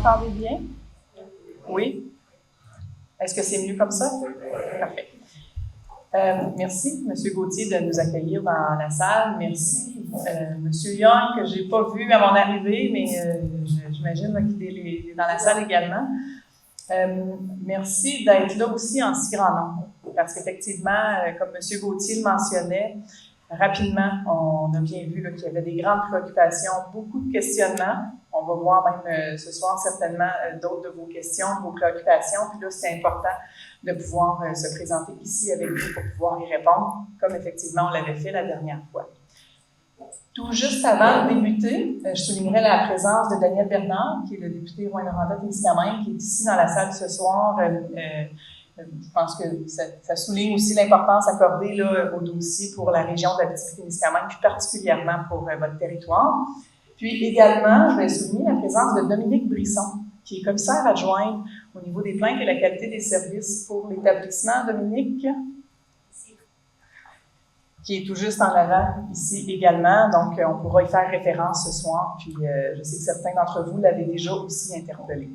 m'entendez bien? Oui? Est-ce que c'est mieux comme ça? Parfait. Merci, M. Gauthier, de nous accueillir dans la salle. Merci, M. Young, que je n'ai pas vu à mon arrivée, mais j'imagine qu'il est dans la salle également. Merci d'être là aussi en si grand nombre, parce qu'effectivement, comme M. Gauthier le mentionnait, rapidement, on a bien vu qu'il y avait des grandes préoccupations, beaucoup de questionnements. On va voir même ce soir certainement d'autres de vos questions, de vos préoccupations. Puis là, c'est important de pouvoir se présenter ici avec vous pour pouvoir y répondre, comme effectivement on l'avait fait la dernière fois. Tout juste avant de débuter, je soulignerai la présence de Daniel Bernard, qui est le député Rouyn-Noranda-Témiscamingue, qui est ici dans la salle ce soir. Je pense que ça souligne aussi l'importance accordée là, au dossier pour la région de l'Abitibi-Témiscamingue, puis particulièrement pour votre territoire. Puis également, je vais souligner la présence de Dominique Brisson, qui est commissaire adjointe au niveau des plaintes et la qualité des services pour l'établissement. Dominique, qui est tout juste en avant ici également, donc on pourra y faire référence ce soir, puis je sais que certains d'entre vous l'avaient déjà aussi interpellé.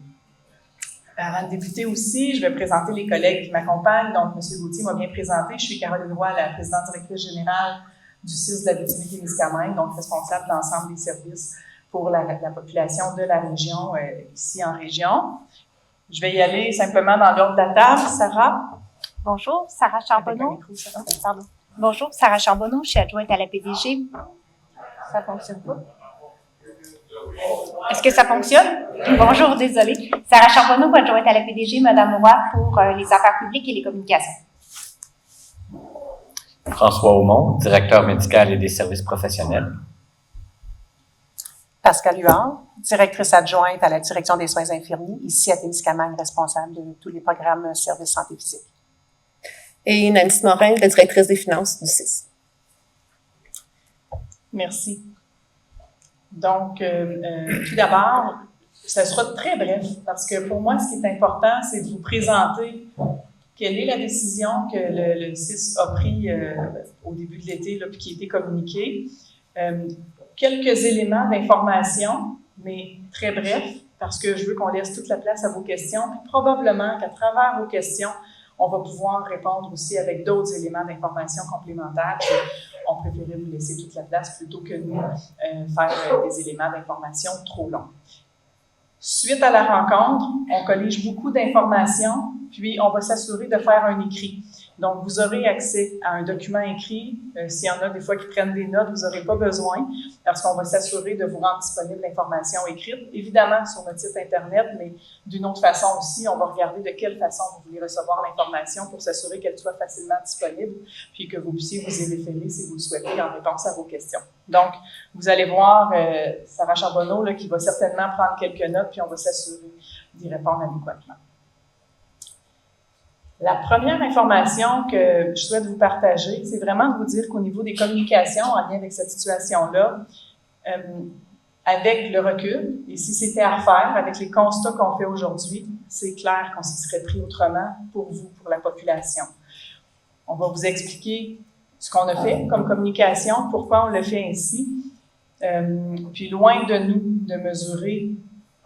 Avant de débuter aussi, je vais présenter les collègues qui m'accompagnent. Donc, M. Gauthier m'a bien présenté. Je suis Caroline Roy, la présidente directrice générale du CIS de l'Abitibi-Témiscamingue, donc responsable de l'ensemble des services pour la population de la région, ici en région. Je vais y aller simplement dans l'ordre de la table. Sarah? Bonjour, Sarah Charbonneau. Pardon. Bonjour, Sarah Charbonneau, je suis adjointe à la PDG. Ça fonctionne pas? Est-ce que ça fonctionne? Bonjour, désolée. Sarah Charbonneau, adjointe à la PDG, Madame Roy, pour les affaires publiques et les communications. François Aumont, directeur médical et des services professionnels. Pascal Huard, directrice adjointe à la direction des soins infirmiers, ici à Témiscamingue, responsable de tous les programmes services santé physique. Et Nancy Morin, la directrice des finances du CIS. Merci. Donc, tout d'abord, ça sera très bref, parce que pour moi, ce qui est important, c'est de vous présenter quelle est la décision que le CIS a prise au début de l'été, puis qui a été communiquée. Quelques éléments d'information, mais très brefs, parce que je veux qu'on laisse toute la place à vos questions, puis probablement qu'à travers vos questions, on va pouvoir répondre aussi avec d'autres éléments d'information complémentaires. On préférait vous laisser toute la place plutôt que nous faire des éléments d'information trop longs. Suite à la rencontre, on collige beaucoup d'informations, puis on va s'assurer de faire un écrit. Donc, vous aurez accès à un document écrit. S'il y en a des fois qui prennent des notes, vous n'aurez pas besoin, parce qu'on va s'assurer de vous rendre disponible l'information écrite, évidemment sur notre site Internet, mais d'une autre façon aussi, on va regarder de quelle façon vous voulez recevoir l'information pour s'assurer qu'elle soit facilement disponible, puis que vous puissiez vous y référer si vous le souhaitez en réponse à vos questions. Donc, vous allez voir Sarah Charbonneau là, qui va certainement prendre quelques notes, puis on va s'assurer d'y répondre adéquatement. La première information que je souhaite vous partager, c'est vraiment de vous dire qu'au niveau des communications en lien avec cette situation-là, avec le recul, et si c'était à refaire, avec les constats qu'on fait aujourd'hui, c'est clair qu'on s'y serait pris autrement pour vous, pour la population. On va vous expliquer ce qu'on a fait comme communication, pourquoi on le fait ainsi, puis loin de nous de mesurer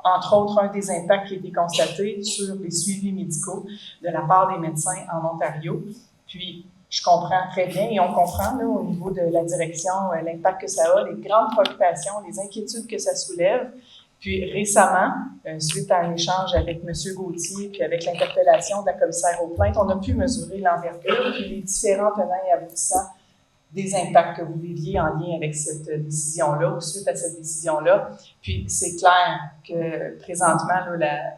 entre autres, un des impacts qui a été constaté sur les suivis médicaux de la part des médecins en Ontario. Puis, je comprends très bien et on comprend là, au niveau de la direction l'impact que ça a, les grandes préoccupations, les inquiétudes que ça soulève. Puis récemment, suite à un échange avec M. Gauthier puis avec l'interpellation de la commissaire aux plaintes, on a pu mesurer l'envergure puis les différents tenants et aboutissants des impacts que vous viviez en lien avec cette décision-là ou suite à cette décision-là. Puis, c'est clair que présentement, là,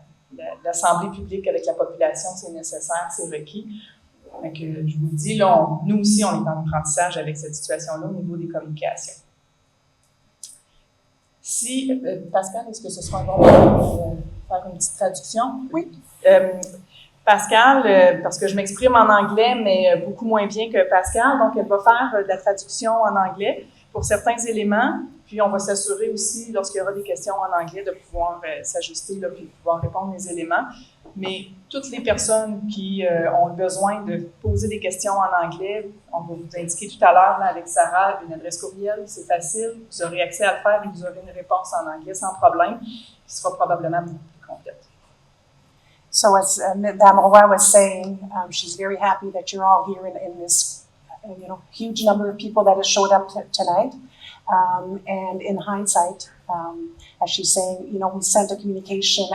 l'Assemblée publique avec la population, c'est nécessaire, c'est requis. Donc, je vous le dis, là, nous aussi, on est en apprentissage avec cette situation-là au niveau des communications. Si, Pascal, est-ce que ce sera un bon moment pour faire une petite traduction? Oui. Pascal, parce que je m'exprime en anglais, mais beaucoup moins bien que Pascal, donc elle va faire de la traduction en anglais pour certains éléments, puis on va s'assurer aussi, lorsqu'il y aura des questions en anglais, de pouvoir s'ajuster, là, puis de pouvoir répondre aux éléments. Mais toutes les personnes qui ont besoin de poser des questions en anglais, on va vous indiquer tout à l'heure avec Sarah une adresse courriel, c'est facile, vous aurez accès à le faire et vous aurez une réponse en anglais sans problème, qui sera probablement beaucoup plus complète. So as Madame Roy was saying, she's very happy that you're all here in this, huge number of people that has showed up tonight. And in hindsight, as she's saying, we sent a communication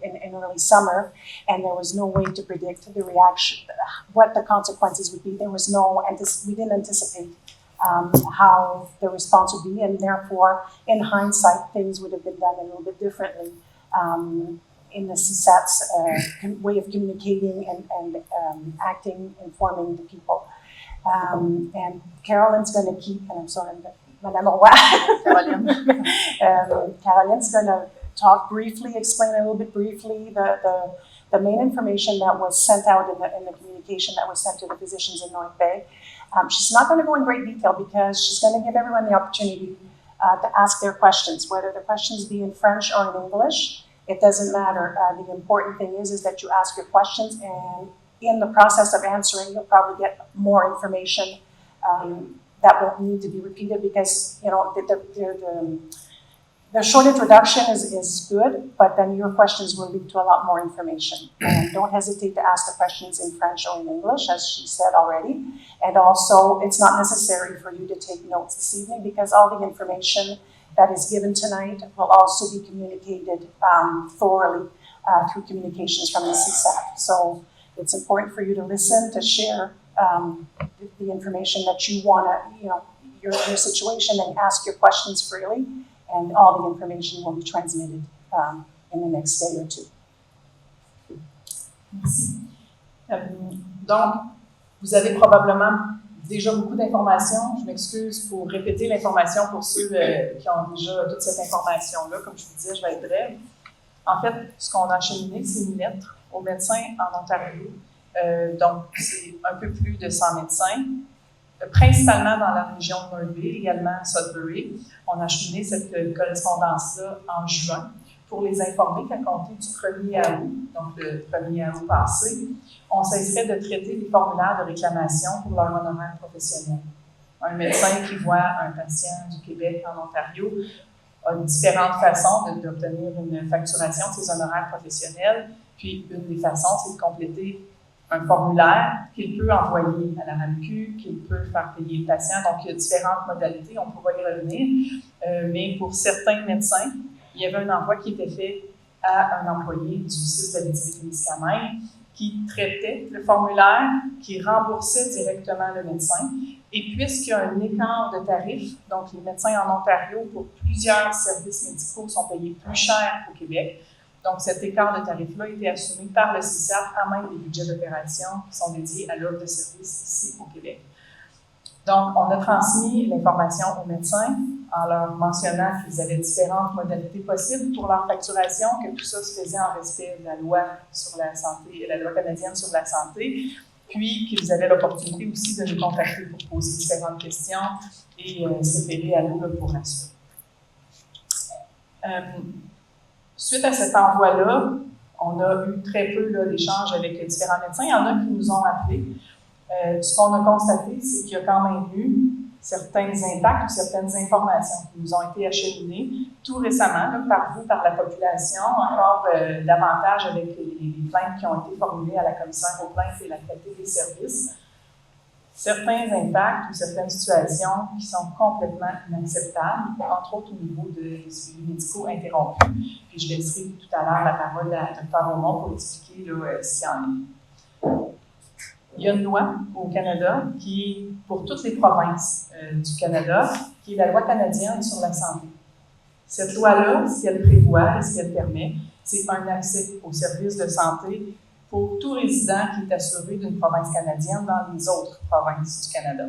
in early summer, and there was no way to predict the reaction, what the consequences would be. There was we didn't anticipate how the response would be, and therefore, in hindsight, things would have been done a little bit differently in the CSAT's way of communicating and acting, informing the people. And Carolyn's going to keep, and I'm sorry, Madame Roy. Carolyn's going to talk briefly, explain a little bit briefly the main information that was sent out in the communication that was sent to the physicians in North Bay. She's not going to go in great detail because she's going to give everyone the opportunity to ask their questions, whether the questions be in French or in English. It doesn't matter. The important thing is that you ask your questions, and in the process of answering, you'll probably get more information that won't need to be repeated because, the short introduction is good, but then your questions will lead to a lot more information. And don't hesitate to ask the questions in French or in English, as she said already. And also, it's not necessary for you to take notes this evening because all the information that is given tonight will also be communicated thoroughly through communications from the CSAT. So it's important for you to listen, to share the information that you want to, your situation, and ask your questions freely. And all the information will be transmitted in the next day or two. Merci. Donc, vous avez probablement déjà beaucoup d'informations. Je m'excuse pour répéter l'information pour ceux qui ont déjà toute cette information-là. Comme je vous disais, je vais être brève. En fait, ce qu'on a acheminé, c'est une lettre aux médecins en Ontario. Donc, c'est un peu plus de 100 médecins. Principalement dans la région de North Bay, également Sudbury. On a acheminé cette correspondance-là en juin pour les informer qu'à compter du 1er août, donc le 1er août passé, on cesserait de traiter les formulaires de réclamation pour leur honoraire professionnel. Un médecin qui voit un patient du Québec en Ontario a différentes façons d'obtenir une facturation de ses honoraires professionnels. Puis, une des façons, c'est de compléter un formulaire qu'il peut envoyer à la RAMQ, qu'il peut faire payer le patient. Donc, il y a différentes modalités, on pourra y revenir. Mais pour certains médecins, il y avait un envoi qui était fait à un employé du CIS d'Abitibi-Témiscamingue qui traitait le formulaire, qui remboursait directement le médecin. Et puisqu'il y a un écart de tarif, donc les médecins en Ontario, pour plusieurs services médicaux, sont payés plus cher qu'au Québec. Donc, cet écart de tarif-là a été assumé par le CISAT à même des budgets d'opération qui sont dédiés à l'offre de services ici au Québec. Donc, on a transmis l'information aux médecins en leur mentionnant qu'ils avaient différentes modalités possibles pour leur facturation, que tout ça se faisait en respect de la loi sur la santé, la loi canadienne sur la santé, puis qu'ils avaient l'opportunité aussi de nous contacter pour poser différentes questions et se référer à nous pour assurer. Suite à cet envoi-là, on a eu très peu d'échanges avec différents médecins. Il y en a qui nous ont appelés. Ce qu'on a constaté, c'est qu'il y a quand même eu certains impacts ou certaines informations qui nous ont été acheminées tout récemment par vous, par la population, encore davantage avec les plaintes qui ont été formulées à la commissaire aux plaintes et la qualité des services. Certains impacts ou certaines situations qui sont complètement inacceptables, entre autres au niveau des suivis médicaux interrompus. Puis je laisserai tout à l'heure la parole à Dr. Aumont pour expliquer ce qu'il y en est. Il y a une loi au Canada qui est pour toutes les provinces du Canada, qui est la loi canadienne sur la santé. Cette loi-là, si elle prévoit et si elle permet, c'est un accès aux services de santé pour tout résident qui est assuré d'une province canadienne dans les autres provinces du Canada.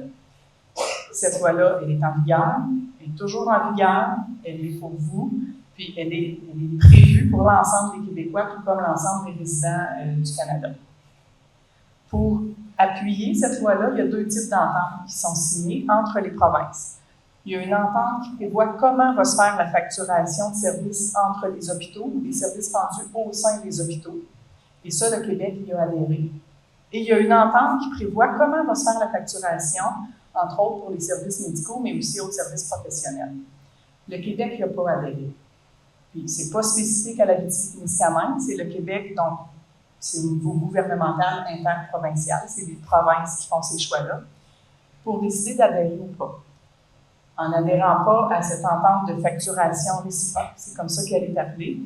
Cette loi-là, elle est en vigueur, elle est toujours en vigueur, elle est pour vous, puis elle est prévue pour l'ensemble des Québécois, tout comme l'ensemble des résidents du Canada. Pour appuyer cette loi-là, il y a deux types d'ententes qui sont signées entre les provinces. Il y a une entente qui prévoit comment va se faire la facturation de services entre les hôpitaux, les services rendus au sein des hôpitaux. Et ça, le Québec y a adhéré. Et il y a une entente qui prévoit comment va se faire la facturation, entre autres pour les services médicaux, mais aussi aux services professionnels. Le Québec n'y a pas adhéré. Puis, c'est pas spécifique à l'Abitibi-Témiscamingue, c'est le Québec, donc c'est au niveau gouvernemental interprovincial, c'est les provinces qui font ces choix-là, pour décider d'adhérer ou pas. En n'adhérant pas à cette entente de facturation réciproque, c'est comme ça qu'elle est appelée,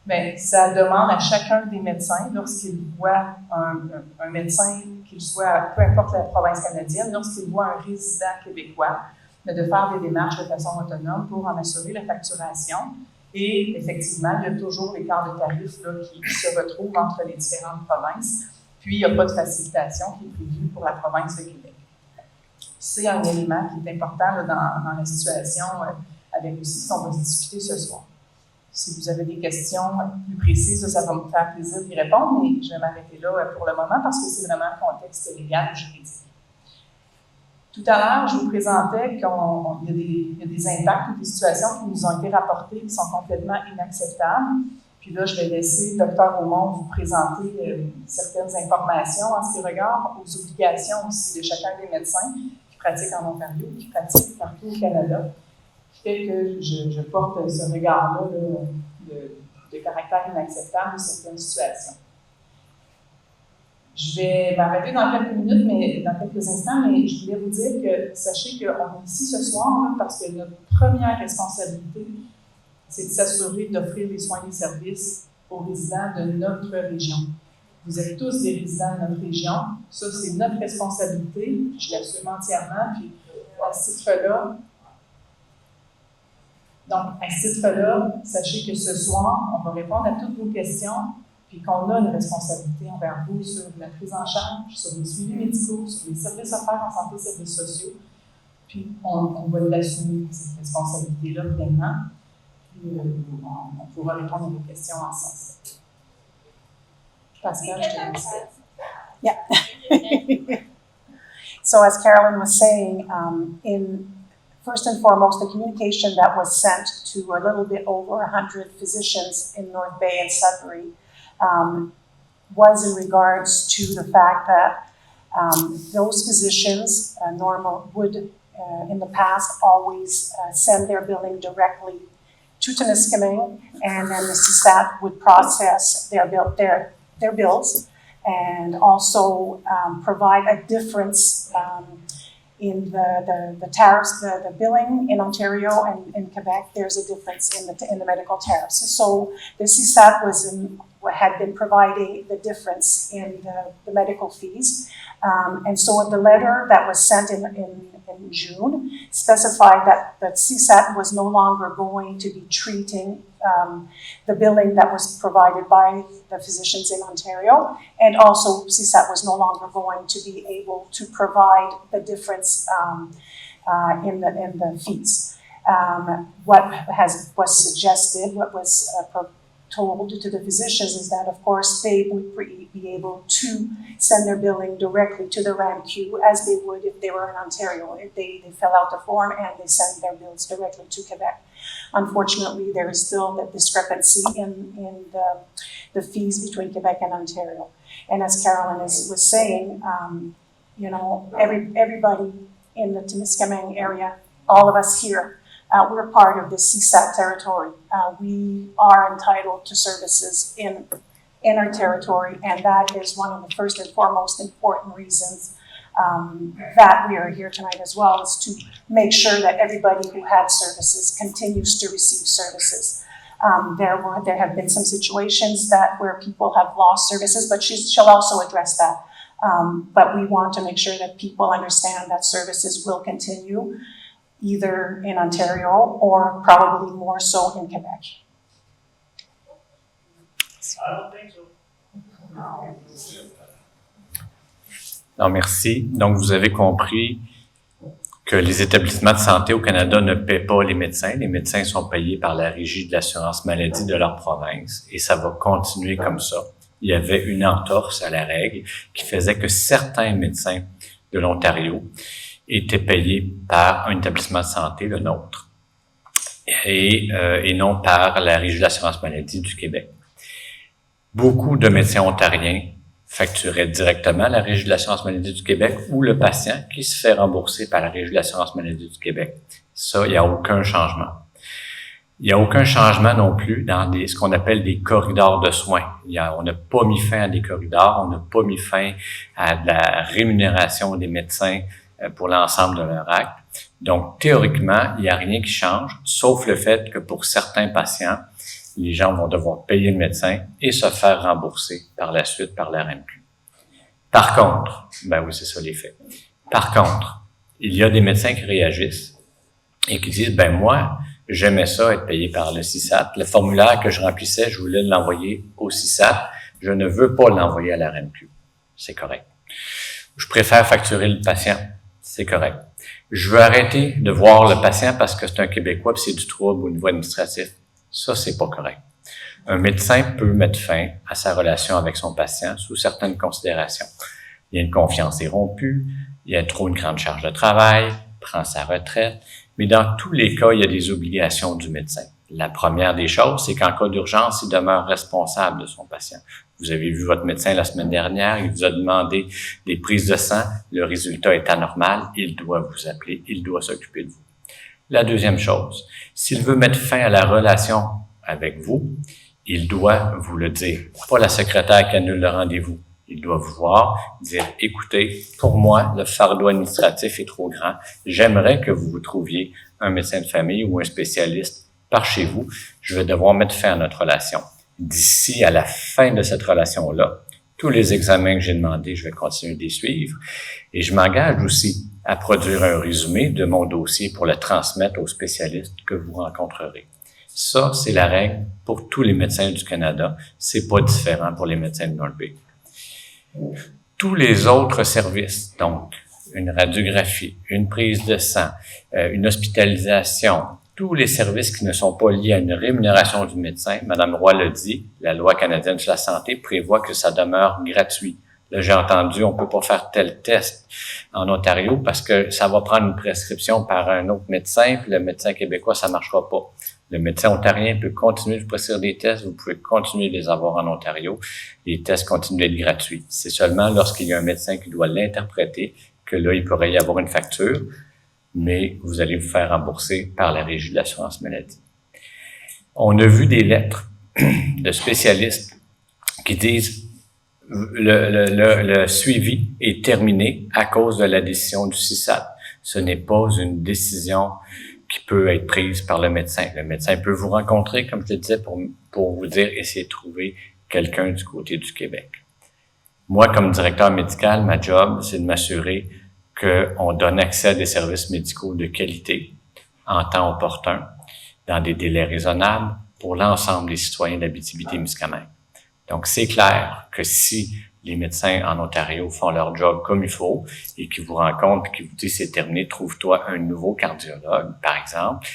mais ça demande à chacun des médecins, lorsqu'il voit un médecin, qu'il soit, peu importe la province canadienne, lorsqu'il voit un résident québécois, de faire des démarches de façon autonome pour en assurer la facturation. Et effectivement, il y a toujours l'écart de tarifs là, qui se retrouve entre les différentes provinces. Puis, il n'y a pas de facilitation qui est prévue pour la province de Québec. C'est un élément qui est important là, dans la situation avec aussi ce qu'on va discuter ce soir. Si vous avez des questions plus précises, ça va me faire plaisir d'y répondre, mais je vais m'arrêter là pour le moment parce que c'est vraiment un contexte légal ou juridique. Tout à l'heure, je vous présentais qu'il y a des impacts ou des situations qui nous ont été rapportées qui sont complètement inacceptables. Puis là, je vais laisser le Dr Aumont vous présenter certaines informations en ce qui regarde aux obligations aussi de chacun des médecins qui pratiquent en Ontario, qui pratiquent partout au Canada, qui fait que je porte ce regard-là de caractère inacceptable de certaines situations. Je vais m'arrêter dans quelques minutes, dans quelques instants, mais je voulais vous dire que sachez qu'on est ici ce soir là, parce que notre première responsabilité, c'est de s'assurer d'offrir les soins et les services aux résidents de notre région. Vous êtes tous des résidents de notre région. Ça, c'est notre responsabilité. Je l'assume entièrement. Puis, à ce titre-là, sachez que ce soir, on va répondre à toutes vos questions, puis qu'on a une responsabilité envers vous sur la prise en charge, sur les suivis médicaux, sur les services offerts en santé et services sociaux. Puis, on va l'assumer, cette responsabilité-là, pleinement. Puis, on pourra répondre à vos questions en ce sens. Pascal, je te laisse. Yeah. So as Carolyn was saying, first and foremost, the communication that was sent to a little bit over 100 physicians in North Bay and Sudbury was in regards to the fact that those physicians would, in the past, always send their billing directly to Temiskaming, and then the CSAT would process their bills and also provide a difference in the tariffs, the billing in Ontario and in Quebec. There's a difference in the medical tariffs. So the CSAT had been providing the difference in the medical fees. And so the letter that was sent in June specified that CSAT was no longer going to be treating the billing that was provided by the physicians in Ontario, and also CSAT was no longer going to be able to provide the difference in the fees. What was suggested, what was told to the physicians is that, of course, they would be able to send their billing directly to the RAMQ as they would if they were in Ontario. If they fill out the form and they send their bills directly to Quebec. Unfortunately, there is still that discrepancy in the fees between Quebec and Ontario. And as Carolyn was saying, everybody in the Temiskaming area, all of us here, we're part of the CSAT territory. We are entitled to services in our territory, and that is one of the first and foremost important reasons that we are here tonight as well, is to make sure that everybody who had services continues to receive services. There have been some situations where people have lost services, but she'll also address that. But we want to make sure that people understand that services will continue either in Ontario or probably more so in Quebec. I don't think so. Non, merci. Donc, vous avez compris que les établissements de santé au Canada ne paient pas les médecins. Les médecins sont payés par la Régie de l'assurance maladie de leur province et ça va continuer comme ça. Il y avait une entorse à la règle qui faisait que certains médecins de l'Ontario étaient payés par un établissement de santé, le nôtre, et non par la Régie de l'assurance maladie du Québec. Beaucoup de médecins ontariens facturaient directement la Régie de l'assurance maladie du Québec ou le patient qui se fait rembourser par la Régie de l'assurance maladie du Québec. Ça, il n'y a aucun changement. Il n'y a aucun changement non plus dans ce qu'on appelle des corridors de soins. On n'a pas mis fin à des corridors, on n'a pas mis fin à de la rémunération des médecins pour l'ensemble de leur acte. Donc, théoriquement, il n'y a rien qui change, sauf le fait que pour certains patients, les gens vont devoir payer le médecin et se faire rembourser par la suite par la RMQ. Par contre, ben oui, c'est ça les faits. Par contre, il y a des médecins qui réagissent et qui disent, ben moi, j'aimais ça être payé par le CISAT. Le formulaire que je remplissais, je voulais l'envoyer au CISAT. Je ne veux pas l'envoyer à la RMQ. C'est correct. Je préfère facturer le patient. C'est correct. Je veux arrêter de voir le patient parce que c'est un Québécois et c'est du trouble au niveau administratif. Ça, c'est pas correct. Un médecin peut mettre fin à sa relation avec son patient sous certaines considérations. Il y a une confiance est rompue, il y a trop une grande charge de travail, prend sa retraite, mais dans tous les cas, il y a des obligations du médecin. La première des choses, c'est qu'en cas d'urgence, il demeure responsable de son patient. Vous avez vu votre médecin la semaine dernière, il vous a demandé des prises de sang, le résultat est anormal, il doit vous appeler, il doit s'occuper de vous. La deuxième chose, s'il veut mettre fin à la relation avec vous, il doit vous le dire. Pas la secrétaire qui annule le rendez-vous. Il doit vous voir, dire, écoutez, pour moi, le fardeau administratif est trop grand. J'aimerais que vous vous trouviez un médecin de famille ou un spécialiste par chez vous. Je vais devoir mettre fin à notre relation. D'ici à la fin de cette relation-là, tous les examens que j'ai demandés, je vais continuer de les suivre. Et je m'engage aussi à produire un résumé de mon dossier pour le transmettre aux spécialistes que vous rencontrerez. Ça, c'est la règle pour tous les médecins du Canada. C'est pas différent pour les médecins de North Bay. Tous les autres services, donc une radiographie, une prise de sang, une hospitalisation, tous les services qui ne sont pas liés à une rémunération du médecin, Madame Roy le dit, la loi canadienne sur la santé prévoit que ça demeure gratuit. Là, j'ai entendu, on peut pas faire tel test en Ontario parce que ça va prendre une prescription par un autre médecin, puis le médecin québécois, ça marchera pas. Le médecin ontarien peut continuer de prescrire des tests, vous pouvez continuer de les avoir en Ontario. Les tests continuent d'être gratuits. C'est seulement lorsqu'il y a un médecin qui doit l'interpréter que là, il pourrait y avoir une facture, mais vous allez vous faire rembourser par la Régie de l'assurance maladie. On a vu des lettres de spécialistes qui disent le suivi est terminé à cause de la décision du CISAT. Ce n'est pas une décision qui peut être prise par le médecin. Le médecin peut vous rencontrer, comme je le disais, pour vous dire, essayez de trouver quelqu'un du côté du Québec. Moi, comme directeur médical, ma job, c'est de m'assurer qu'on donne accès à des services médicaux de qualité, en temps opportun, dans des délais raisonnables, pour l'ensemble des citoyens d'Abitibi-Témiscamingue. Donc, c'est clair que si les médecins en Ontario font leur job comme il faut et qu'ils vous rencontrent et qu'ils vous disent c'est terminé, trouve-toi un nouveau cardiologue, par exemple,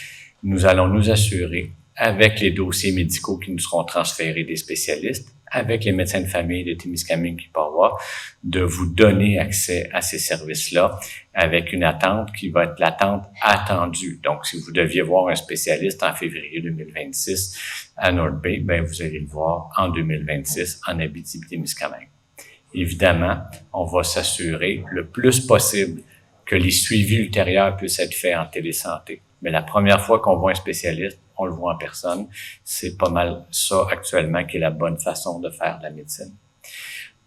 nous allons nous assurer, avec les dossiers médicaux qui nous seront transférés des spécialistes, avec les médecins de famille de Témiscamingue qui peuvent avoir, de vous donner accès à ces services-là avec une attente qui va être l'attente attendue. Donc, si vous deviez voir un spécialiste en février 2026 à North Bay, ben vous allez le voir en 2026 en Abitibi-Témiscamingue. Évidemment, on va s'assurer le plus possible que les suivis ultérieurs puissent être faits en télésanté. Mais la première fois qu'on voit un spécialiste, on le voit en personne. C'est pas mal ça actuellement qui est la bonne façon de faire de la médecine.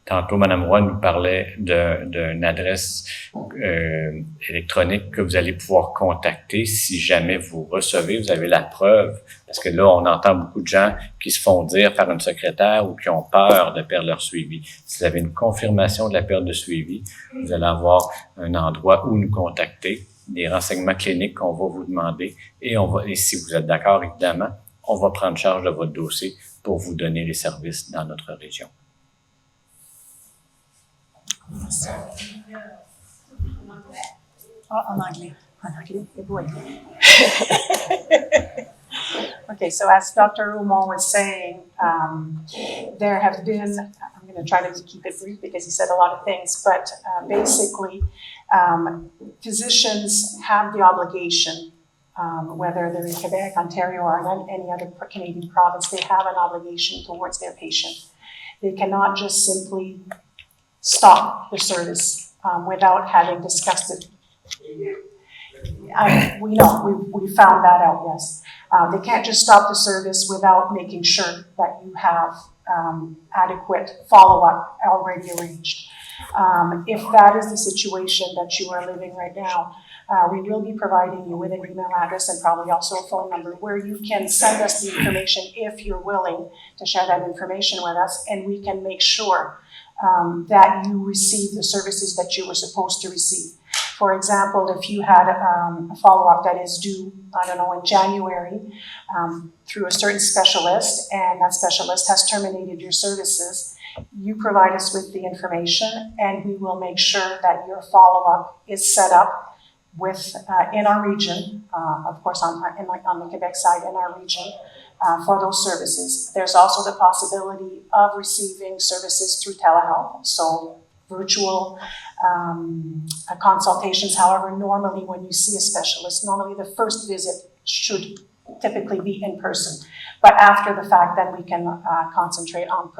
Tantôt, Mme Roy nous parlait d'une adresse électronique que vous allez pouvoir contacter si jamais vous recevez, vous avez la preuve. Parce que là, on entend beaucoup de gens qui se font dire par une secrétaire ou qui ont peur de perdre leur suivi. Si vous avez une confirmation de la perte de suivi, vous allez avoir un endroit où nous contacter, des renseignements cliniques qu'on va vous demander et si vous êtes d'accord, évidemment, on va prendre charge de votre dossier pour vous donner les services dans notre région. En anglais. En anglais, c'est beau. Okay, so as Dr. Umar was saying, there have been, I'm going to try to keep it brief because he said a lot of things, but basically, physicians have the obligation, whether they're in Quebec, Ontario, or in any other Canadian province, they have an obligation towards their patient. They cannot just simply stop the service without having discussed it. We know, we found that out, yes. They can't just stop the service without making sure that you have adequate follow-up already arranged. If that is the situation that you are living right now, we will be providing you with an email address and probably also a phone number where you can send us the information if you're willing to share that information with us, and we can make sure that you receive the services that you were supposed to receive. For example, if you had a follow-up that is due, I don't know, in January through a certain specialist, and that specialist has terminated your services, you provide us with the information, and we will make sure that your follow-up is set up with in our region, of course on the Quebec side, in our region, for those services. There's also the possibility of receiving services through telehealth, so virtual consultations. However, normally when you see a specialist, normally the first visit should typically be in person. But after the fact, then we can concentrate on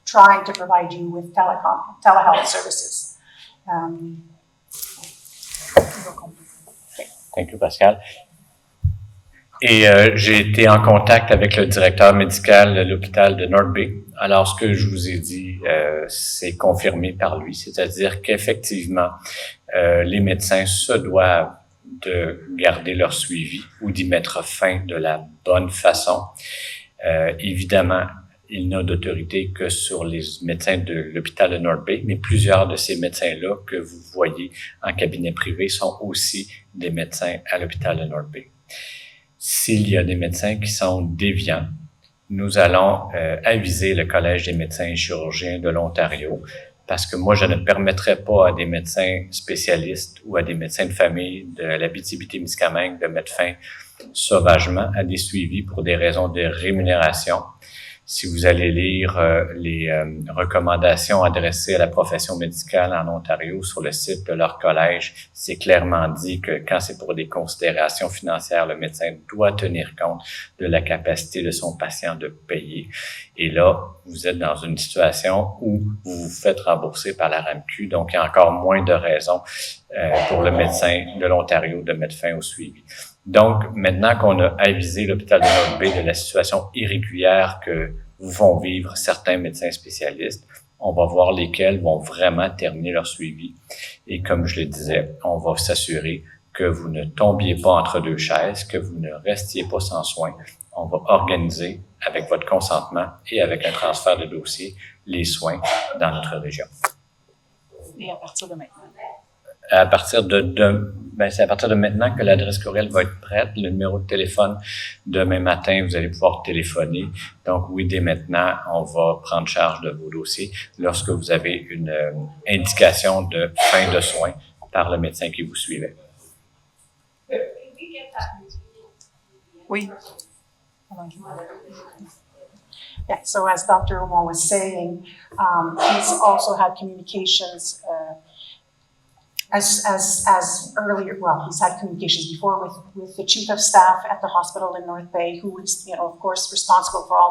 trying to provide you with telehealth services. Thank you, Pascal. Et j'ai été en contact avec le directeur médical de l'hôpital de North Bay. Alors, ce que je vous ai dit, c'est confirmé par lui, c'est-à-dire qu'effectivement, les médecins se doivent de garder leur suivi ou d'y mettre fin de la bonne façon. Évidemment, il n'a d'autorité que sur les médecins de l'hôpital de North Bay, mais plusieurs de ces médecins-là que vous voyez en cabinet privé sont aussi des médecins à l'hôpital de North Bay. S'il y a des médecins qui sont déviants, nous allons aviser le Collège des médecins et chirurgiens de l'Ontario, parce que moi, je ne permettrai pas à des médecins spécialistes ou à des médecins de famille de l'Abitibi-Témiscamingue de mettre fin sauvagement à des suivis pour des raisons de rémunération. Si vous allez lire les recommandations adressées à la profession médicale en Ontario sur le site de leur collège, c'est clairement dit que quand c'est pour des considérations financières, le médecin doit tenir compte de la capacité de son patient de payer. Et là, vous êtes dans une situation où vous vous faites rembourser par la RAMQ, donc il y a encore moins de raisons pour le médecin de l'Ontario de mettre fin au suivi. Donc, maintenant qu'on a avisé l'hôpital de North Bay de la situation irrégulière que vont vivre certains médecins spécialistes, on va voir lesquels vont vraiment terminer leur suivi. Et comme je le disais, on va s'assurer que vous ne tombiez pas entre deux chaises, que vous ne restiez pas sans soins. On va organiser, avec votre consentement et avec un transfert de dossier, les soins dans notre région. Et à partir de maintenant? C'est à partir de maintenant que l'adresse courriel va être prête, le numéro de téléphone. Demain matin, vous allez pouvoir téléphoner. Donc oui, dès maintenant, on va prendre charge de vos dossiers lorsque vous avez une indication de fin de soins par le médecin qui vous suivait. Oui. Yeah, so as Dr. Omar was saying, he's also had communications as earlier, well, he's had communications before with the chief of staff at the hospital in North Bay, who is, of course, responsible for all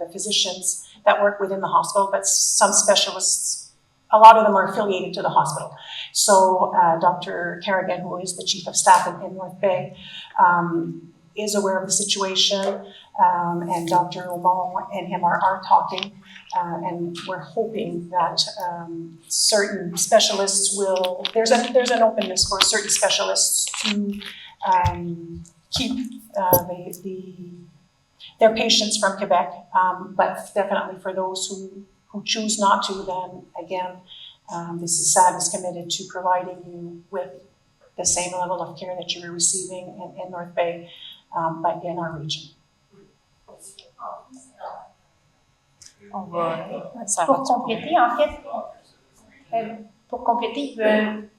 the physicians that work within the hospital, but some specialists, a lot of them are affiliated to the hospital. So Dr. Kerrigan, who is the chief of staff in North Bay, is aware of the situation, and Dr. Omar and him are talking, and we're hoping that certain specialists will, there's an openness for certain specialists to keep their patients from Quebec, but definitely for those who choose not to, then again, the CSAD is committed to providing you with the same level of care that you were receiving in North Bay, but in our region. Pour compléter, en fait,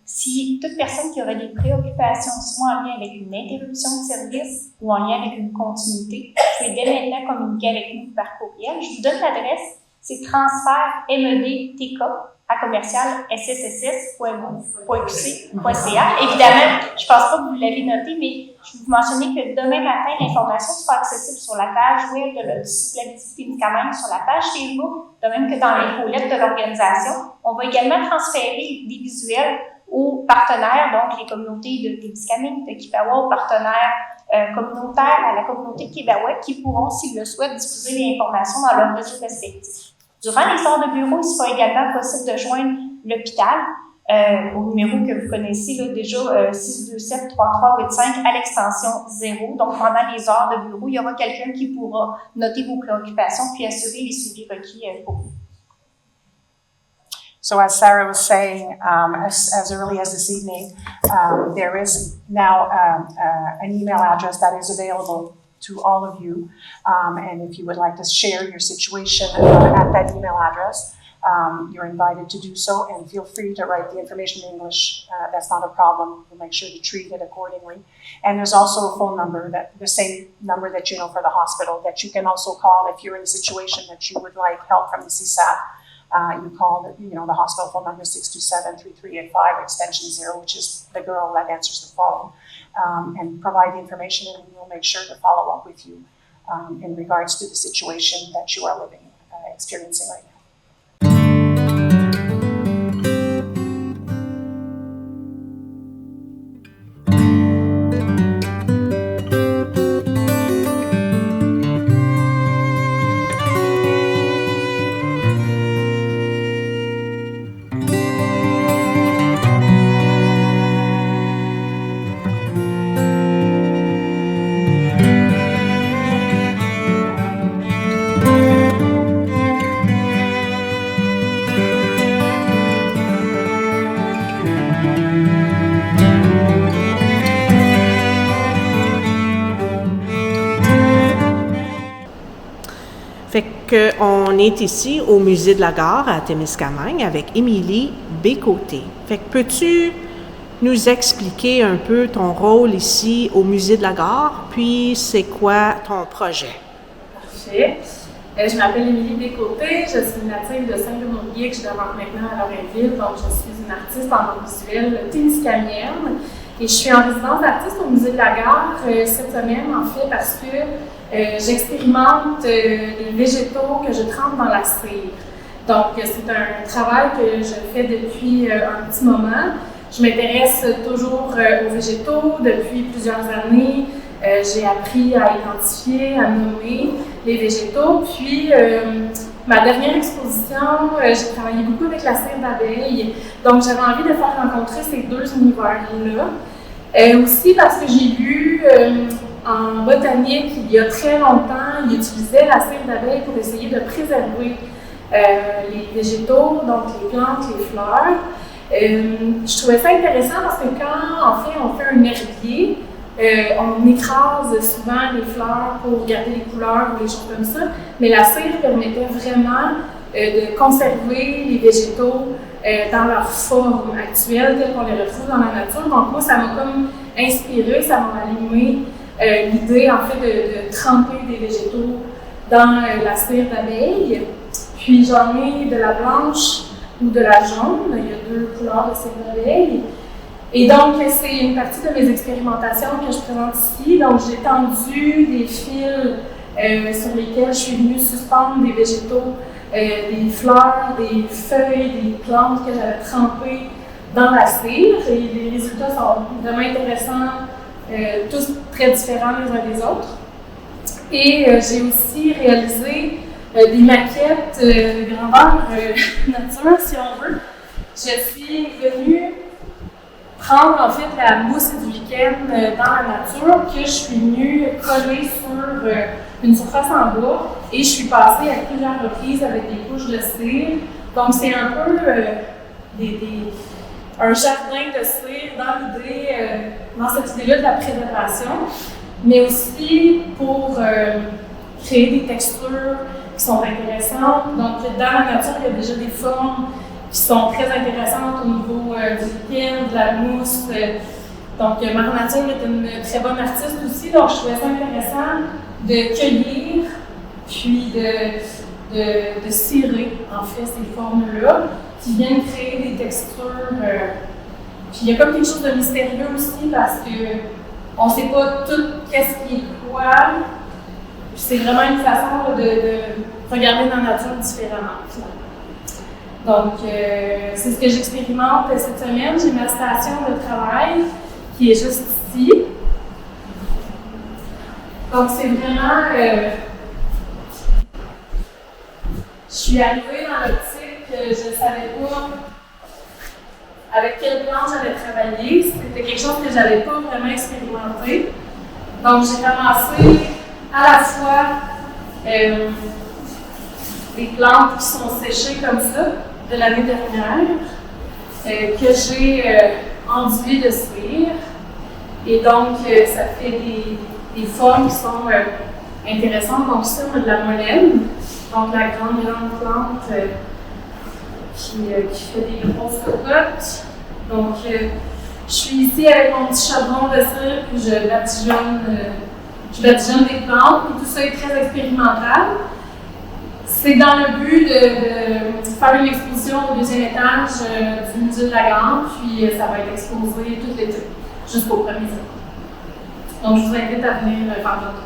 si toute personne qui aurait des préoccupations, soit en lien avec une interruption de service ou en lien avec une continuité, vous pouvez dès maintenant communiquer avec nous par courriel. Je vous donne l'adresse, c'est transfert MEDTK à commercial ssss.qc.ca. Évidemment, je ne pense pas que vous l'avez noté, mais je vais vous mentionner que demain matin, l'information sera accessible sur la page web de l'Abitibi-Témiscamingue, sur la page Facebook, de même que dans les follettes de l'organisation. On va également transférer des visuels aux partenaires, donc les communautés de Témiscamingue, de Kipawa, aux partenaires communautaires, à la communauté Kibawa, qui pourront, s'ils le souhaitent, diffuser les informations dans leurs réseaux respectifs. Durant les heures de bureau, il sera également possible de joindre l'hôpital au numéro que vous connaissez là, déjà, 627-3385 à l'extension 0. Donc, pendant les heures de bureau, il y aura quelqu'un qui pourra noter vos préoccupations puis assurer les suivis requis pour vous. So as Sarah was saying, as early as this evening, there is now an email address that is available to all of you. And if you would like to share your situation at that email address, you're invited to do so, and feel free to write the information in English. That's not a problem. We'll make sure to treat it accordingly. And there's also a phone number, that the same number that you know for the hospital, that you can also call if you're in a situation that you would like help from the CSAT. You call the hospital phone number 627-3385, extension 0, which is the girl that answers the phone, and provide the information, and we'll make sure to follow up with you in regards to the situation that you are experiencing right now. Fait qu'on est ici au Musée de la Gare à Témiscamingue avec Émilie Bécoté. Fait que peux-tu nous expliquer un peu ton rôle ici au Musée de la Gare, puis c'est quoi ton projet? Parfait. Je m'appelle Émilie Bécoté, je suis native de Saint-Louis-Montguier, que je demeure maintenant à Loretteville, donc je suis une artiste en art visuel témiscamingienne. Et je suis en résidence d'artiste au Musée de la Gare cette semaine, en fait, parce que j'expérimente des végétaux que je trempe dans la cire. Donc, c'est un travail que je fais depuis un petit moment. Je m'intéresse toujours aux végétaux depuis plusieurs années. J'ai appris à identifier, à nommer les végétaux. Puis, ma dernière exposition, j'ai travaillé beaucoup avec la cire d'abeille. Donc, j'avais envie de faire rencontrer ces deux univers-là. Aussi parce que j'ai lu en botanique, il y a très longtemps, ils utilisaient la cire d'abeille pour essayer de préserver les végétaux, donc les plantes, les fleurs. Je trouvais ça intéressant parce que quand en fait, on fait un herbier, on écrase souvent les fleurs pour garder les couleurs ou les choses comme ça, mais la cire permettait vraiment de conserver les végétaux dans leur forme actuelle, telle qu'on les retrouve dans la nature. Donc moi, ça m'a comme inspiré, ça m'a allumé l'idée en fait de tremper des végétaux dans la cire d'abeille. Puis j'en ai de la blanche ou de la jaune, il y a deux couleurs de cire d'abeille. Et donc, c'est une partie de mes expérimentations que je présente ici. Donc, j'ai tendu des fils sur lesquels je suis venue suspendre des végétaux, des fleurs, des feuilles, des plantes que j'avais trempées dans la cire. Et les résultats sont vraiment intéressants, tous très différents les uns des autres. Et j'ai aussi réalisé des maquettes de grandeur nature, si on veut. Je suis venue prendre en fait la mousse du lichen dans la nature que je suis venue coller sur une surface en bois et je suis passée à plusieurs reprises avec des couches de cire. Donc c'est un peu un jardin de cire dans cette idée-là de la préservation, mais aussi pour créer des textures qui sont intéressantes. Donc dans la nature, il y a déjà des formes qui sont très intéressantes au niveau du lichen, de la mousse. Donc, Mère Nature est une très bonne artiste aussi, donc je trouvais ça intéressant de cueillir, puis de cirer, en fait, ces formes-là, qui viennent créer des textures. Puis il y a comme quelque chose de mystérieux aussi, parce qu'on ne sait pas tout qu'est-ce qui est quoi. Puis c'est vraiment une façon de regarder la nature différemment. Donc, c'est ce que j'expérimente cette semaine. J'ai ma station de travail qui est juste ici. Donc, c'est vraiment... je suis arrivée dans l'optique que je ne savais pas avec quelle plante j'allais travailler. C'était quelque chose que je n'avais pas vraiment expérimenté. Donc, j'ai ramassé à la fois des plantes qui sont séchées comme ça de l'année dernière, que j'ai enduit de cire. Et donc, ça fait des formes qui sont intéressantes. Donc, ça, on a de la molène. Donc, la grande plante qui fait des grosses cocottes. Donc, je suis ici avec mon petit chaudron de cire, puis je badigeonne des plantes, puis tout ça est très expérimental. C'est dans le but de faire une exposition au deuxième étage du musée de la Gare, puis ça va être exposé tout l'été, jusqu'au 1er septembre. Donc, je vous invite à venir faire le tour.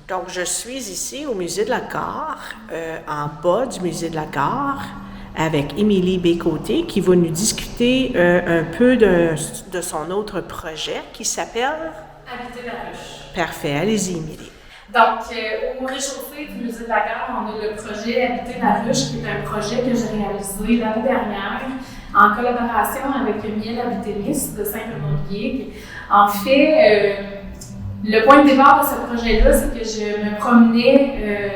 Donc, je suis ici au musée de la Gare, en bas du musée de la Gare, avec Émilie Bécoté qui va nous discuter un peu de son autre projet qui s'appelle... Habiter la ruche. Parfait, allez-y Émilie. Donc, au rez-de-chaussée du musée de la gare, on a le projet Habiter la ruche, qui est un projet que j'ai réalisé l'année dernière en collaboration avec le Miel Habitémis de Saint-Raymond-de-Guigues. En fait, le point de départ de ce projet-là, c'est que je me promenais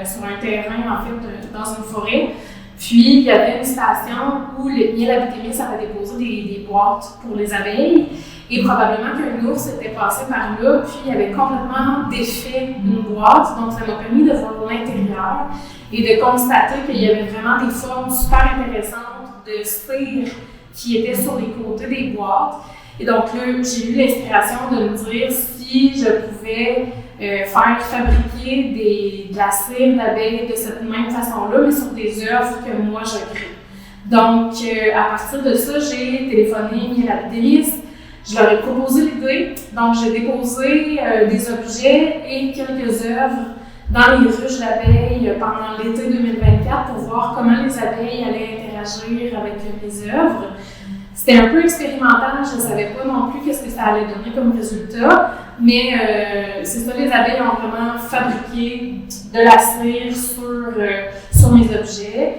sur un terrain, en fait, dans une forêt. Puis, il y avait une station où le Miel Habitémis avait déposé des boîtes pour les abeilles. Et probablement qu'un ours était passé par là, puis il avait complètement défait une boîte. Donc, ça m'a permis de voir l'intérieur et de constater qu'il y avait vraiment des formes super intéressantes de cire qui étaient sur les côtés des boîtes. Et donc là, j'ai eu l'inspiration de me dire si je pouvais faire fabriquer de la cire d'abeille de cette même façon-là, mais sur des œuvres que moi je crée. Donc, à partir de ça, j'ai téléphoné Miel Habitémis. Je leur ai proposé l'idée, donc j'ai déposé des objets et quelques œuvres dans les ruches d'abeilles pendant l'été 2024 pour voir comment les abeilles allaient interagir avec mes œuvres. C'était un peu expérimental, je ne savais pas non plus qu'est-ce que ça allait donner comme résultat, mais c'est ça, les abeilles ont vraiment fabriqué de la cire sur mes objets.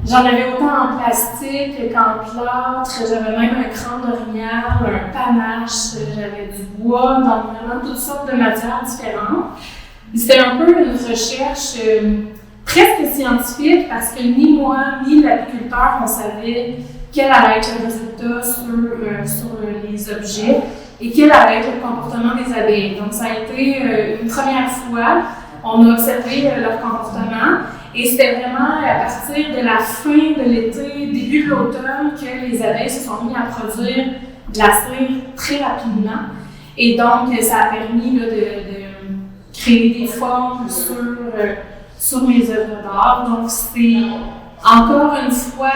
J'en avais autant en plastique qu'en plâtre, j'avais même un cran d'orignal, un panache, j'avais du bois, donc vraiment toutes sortes de matières différentes. C'était un peu une recherche presque scientifique parce que ni moi ni l'apiculteur on savait quel allait être le résultat sur les objets et quel allait être le comportement des abeilles. Donc ça a été une première fois, on a observé leur comportement. Et c'était vraiment à partir de la fin de l'été, début de l'automne, que les abeilles se sont mis à produire de la cire très rapidement. Et donc, ça a permis là, de créer des formes sur mes œuvres d'art. Donc, c'est encore une fois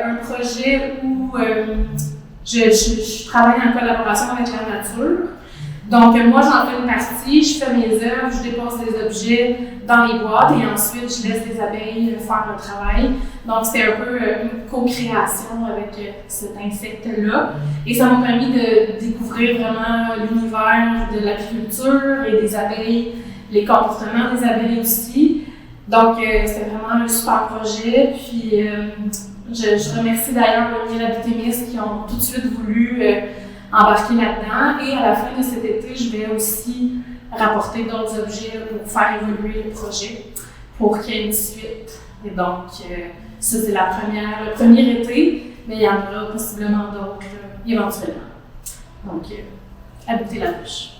un projet où je travaille en collaboration avec la nature. Donc, moi, j'en fais une partie, je fais mes œuvres, je dépose des objets dans les boîtes et ensuite, je laisse les abeilles faire le travail. Donc, c'était un peu une co-création avec cet insecte-là. Et ça m'a permis de découvrir vraiment l'univers de l'apiculture et des abeilles, les comportements des abeilles aussi. Donc, c'était vraiment un super projet. Puis, je remercie d'ailleurs le Miel Habitémis qui ont tout de suite voulu embarquer là-dedans. Et à la fin de cet été, je vais aussi rapporter d'autres objets pour faire évoluer le projet, pour qu'il y ait une suite. Et donc, ça, c'est le premier été, mais il y en aura possiblement d'autres éventuellement. Donc, habiter la ruche.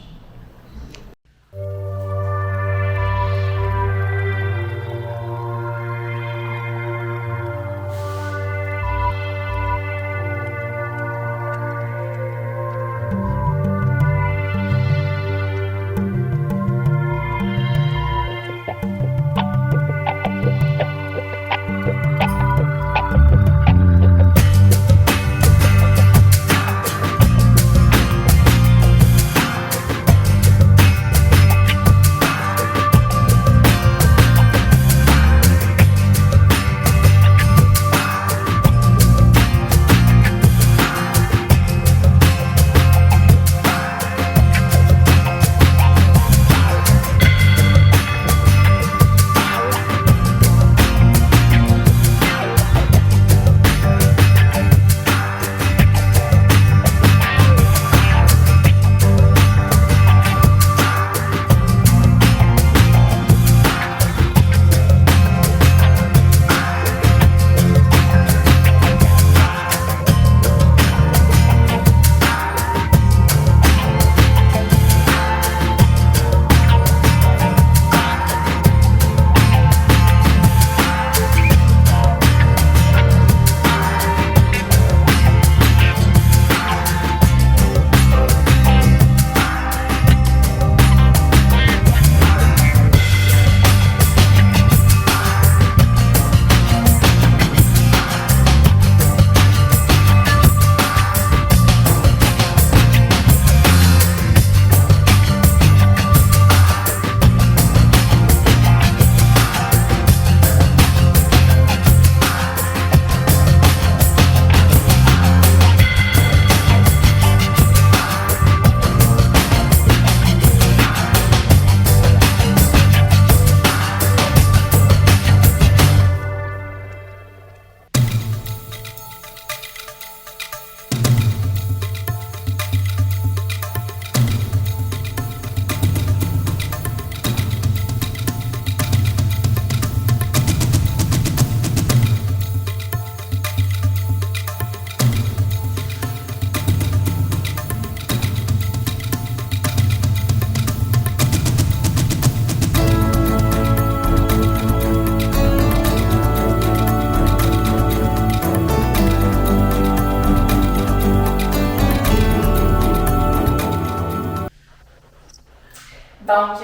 Donc,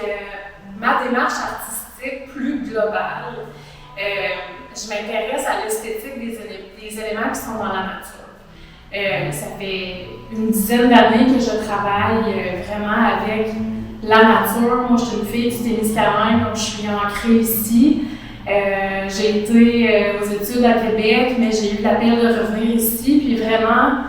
ma démarche artistique plus globale, je m'intéresse à l'esthétique des éléments qui sont dans la nature. Ça fait une dizaine d'années que je travaille vraiment avec la nature. Moi, je suis une fille du Témiscamingue, donc je suis ancrée ici. J'ai été aux études à Québec, mais j'ai eu l'appel de revenir ici. Puis vraiment,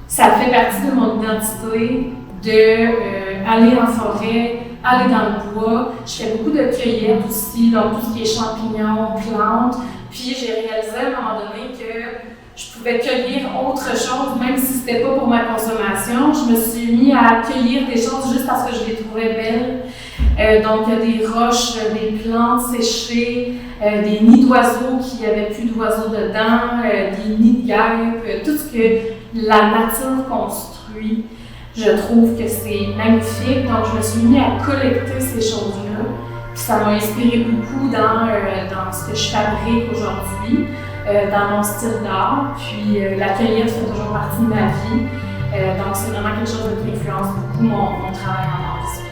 ça fait partie de mon identité d'aller en forêt, aller dans le bois. Je fais beaucoup de cueillettes aussi, donc tout ce qui est champignons, plantes. Puis j'ai réalisé à un moment donné que je pouvais cueillir autre chose, même si c'était pas pour ma consommation. Je me suis mis à cueillir des choses juste parce que je les trouvais belles. Donc des roches, des plantes séchées, des nids d'oiseaux qui n'avaient plus d'oiseaux dedans, des nids de guêpes, tout ce que la nature construit. Je trouve que c'est magnifique, donc je me suis mis à collecter ces choses-là. Puis ça m'a inspiré beaucoup dans ce que je fabrique aujourd'hui, dans mon style d'art. Puis la cueillette fait toujours partie de ma vie. Donc c'est vraiment quelque chose qui influence beaucoup mon travail en art visuel.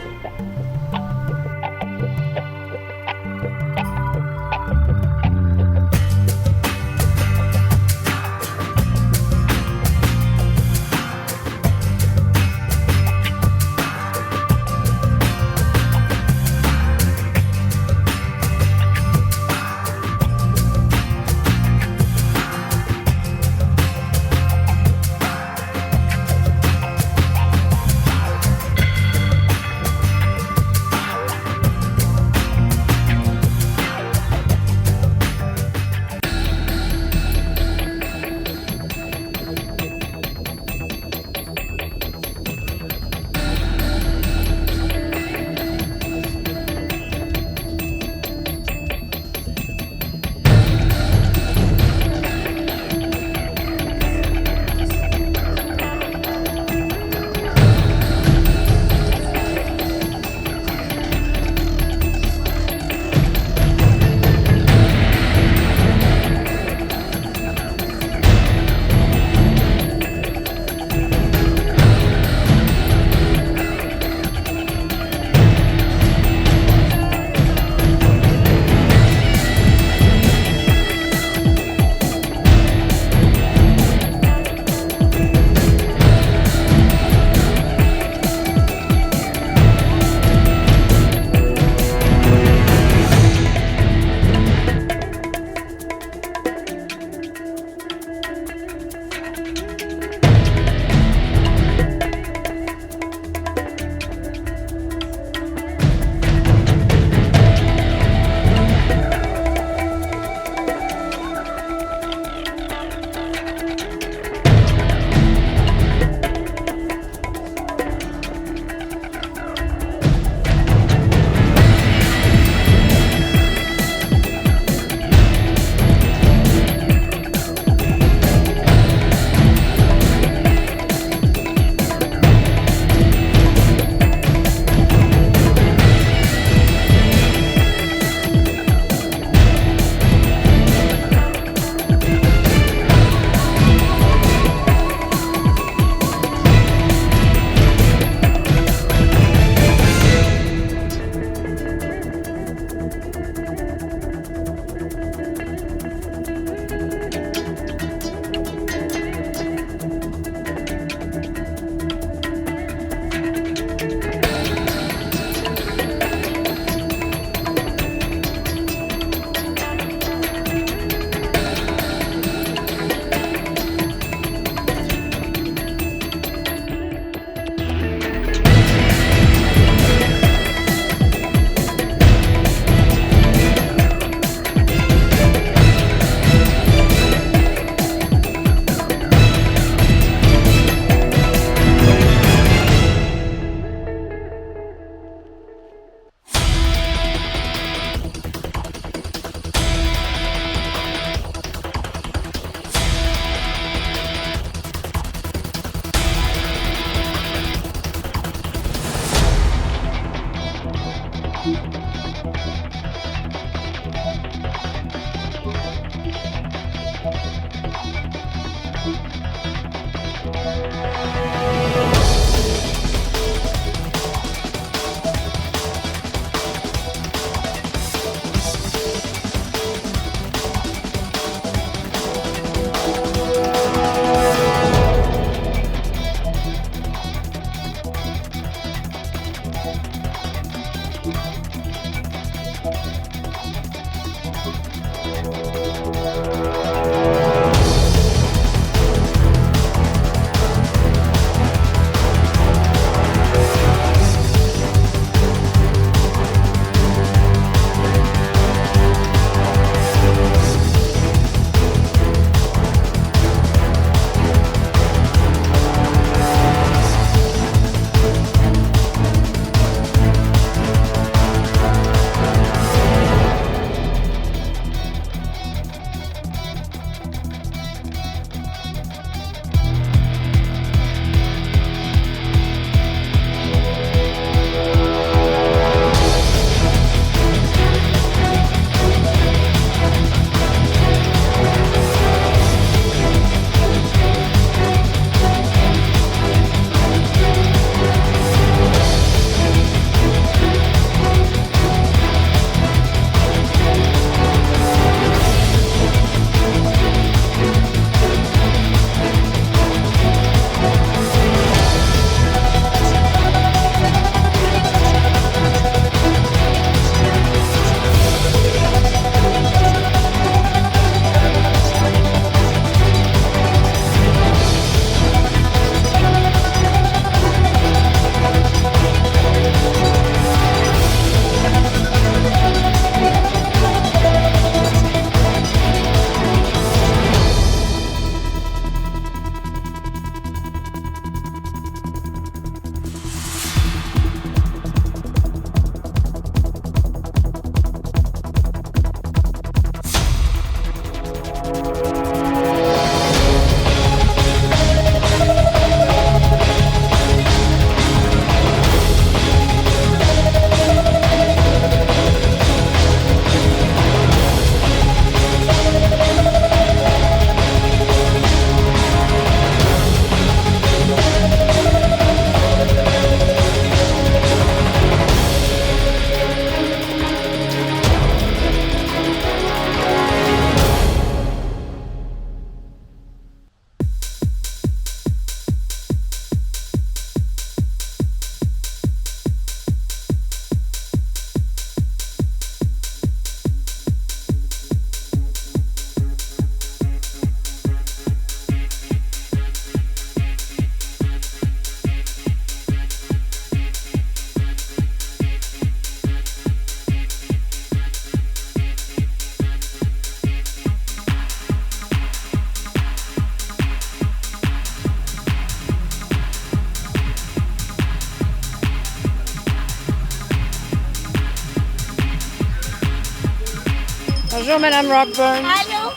Bonjour, Madame Rockburn. Allô?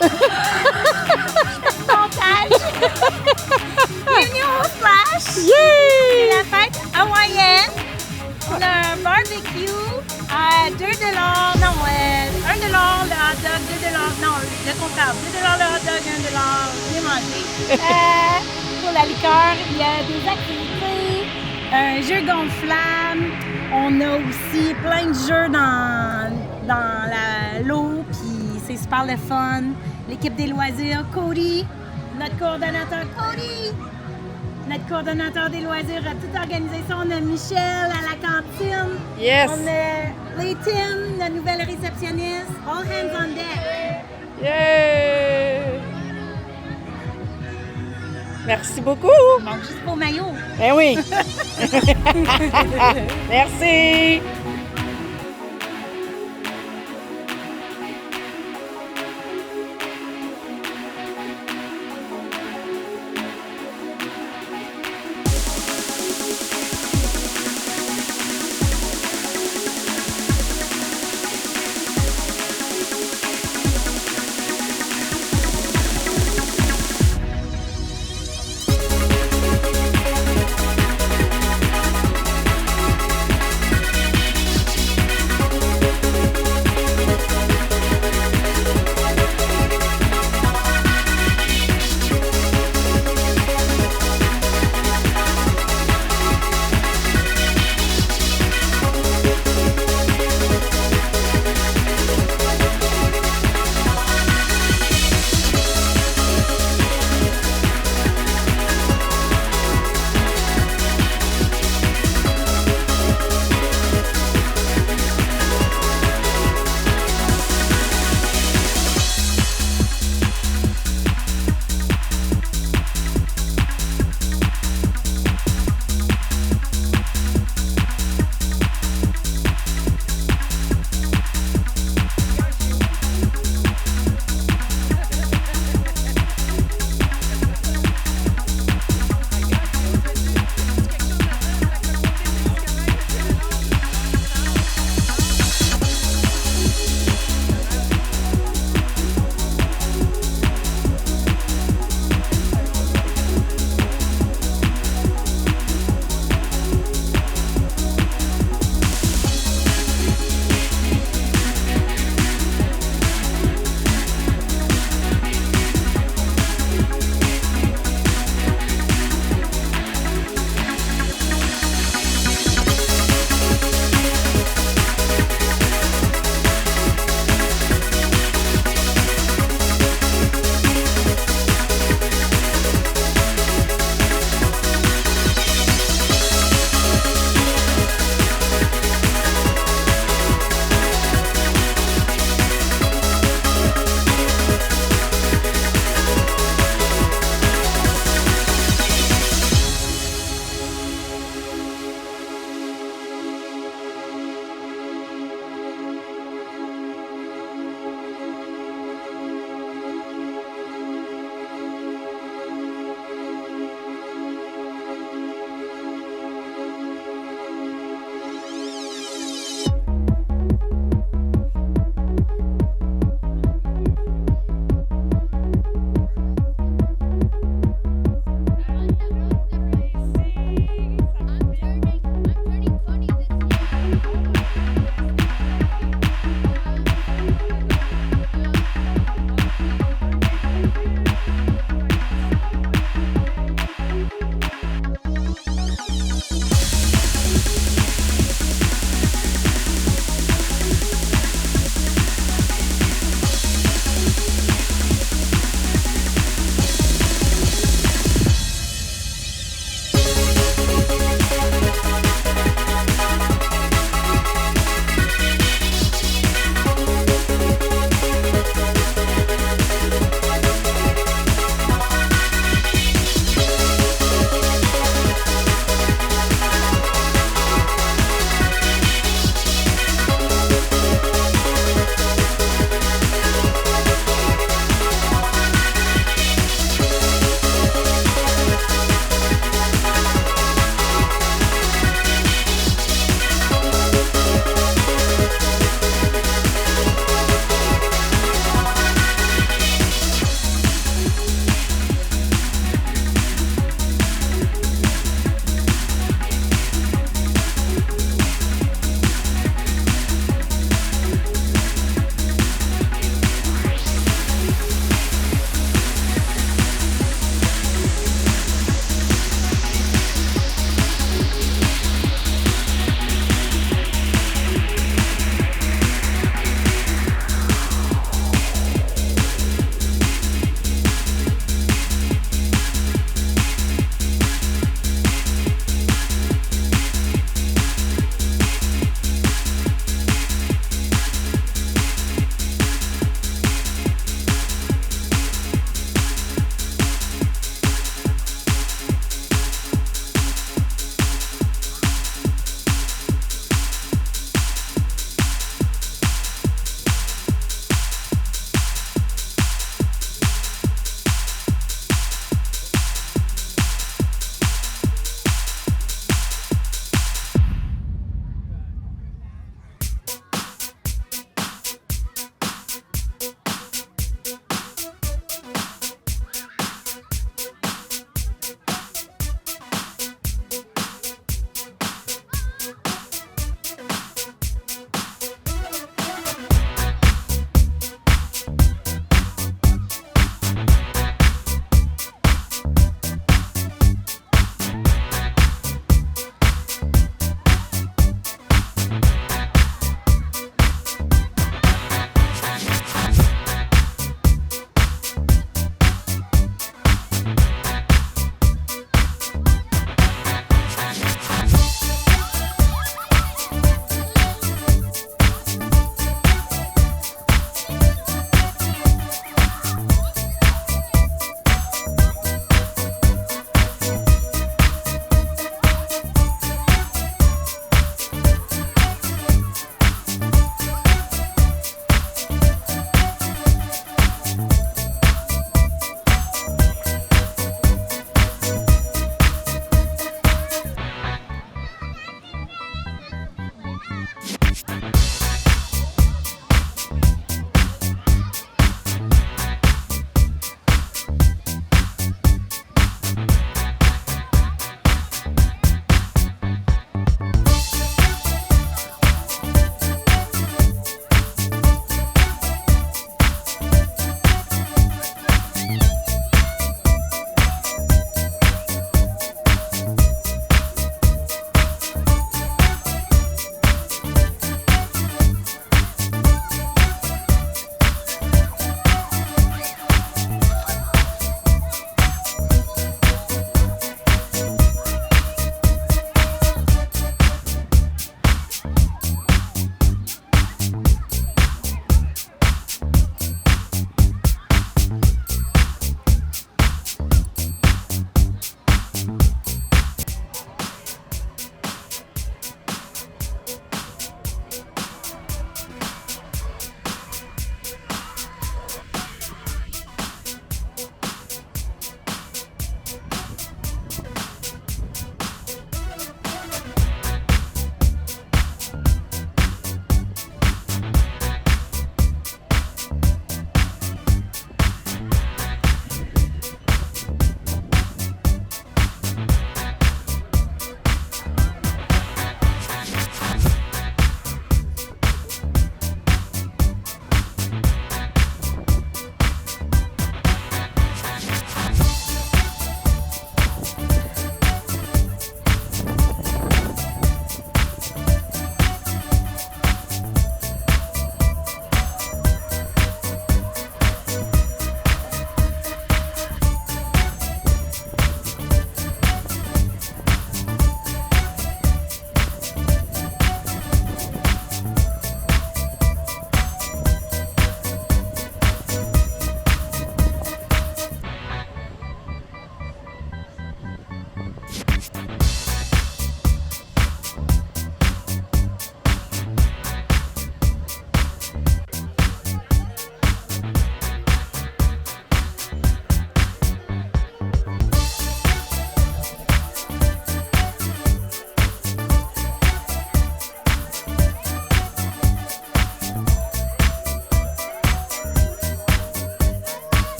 Montage. Bienvenue au Splash. C'est la fête hawaïenne. On a un barbecue à $2. Non, $1 le hot dog, $2. Non, le comptable. $2 le hot dog, $1 les manger. Pour la liqueur, il y a des activités, un jeu gonflable. On a aussi plein de jeux dans l'eau, puis c'est super le fun. L'équipe des loisirs, Cody, notre coordonnateur Cody, notre coordonnateur des loisirs a tout organisé ça. On a Michel à la cantine. Yes. On a Layton, la nouvelle réceptionniste. All hands on deck. Yay! Merci beaucoup. Donc, juste pour maillot. Ben oui. Merci.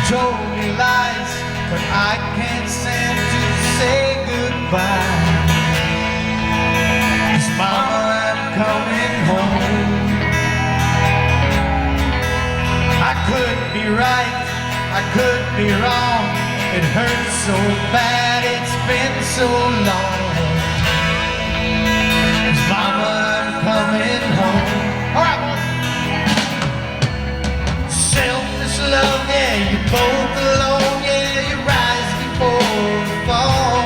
told me lies, but I can't stand to say goodbye. 'Cause Mama, I'm coming home. I could be right, I could be wrong. It hurts so bad, it's been so long. 'Cause Mama, I'm coming home. All right, boys. Selfish love, yeah, you're both alone, yeah, you rise before the fall.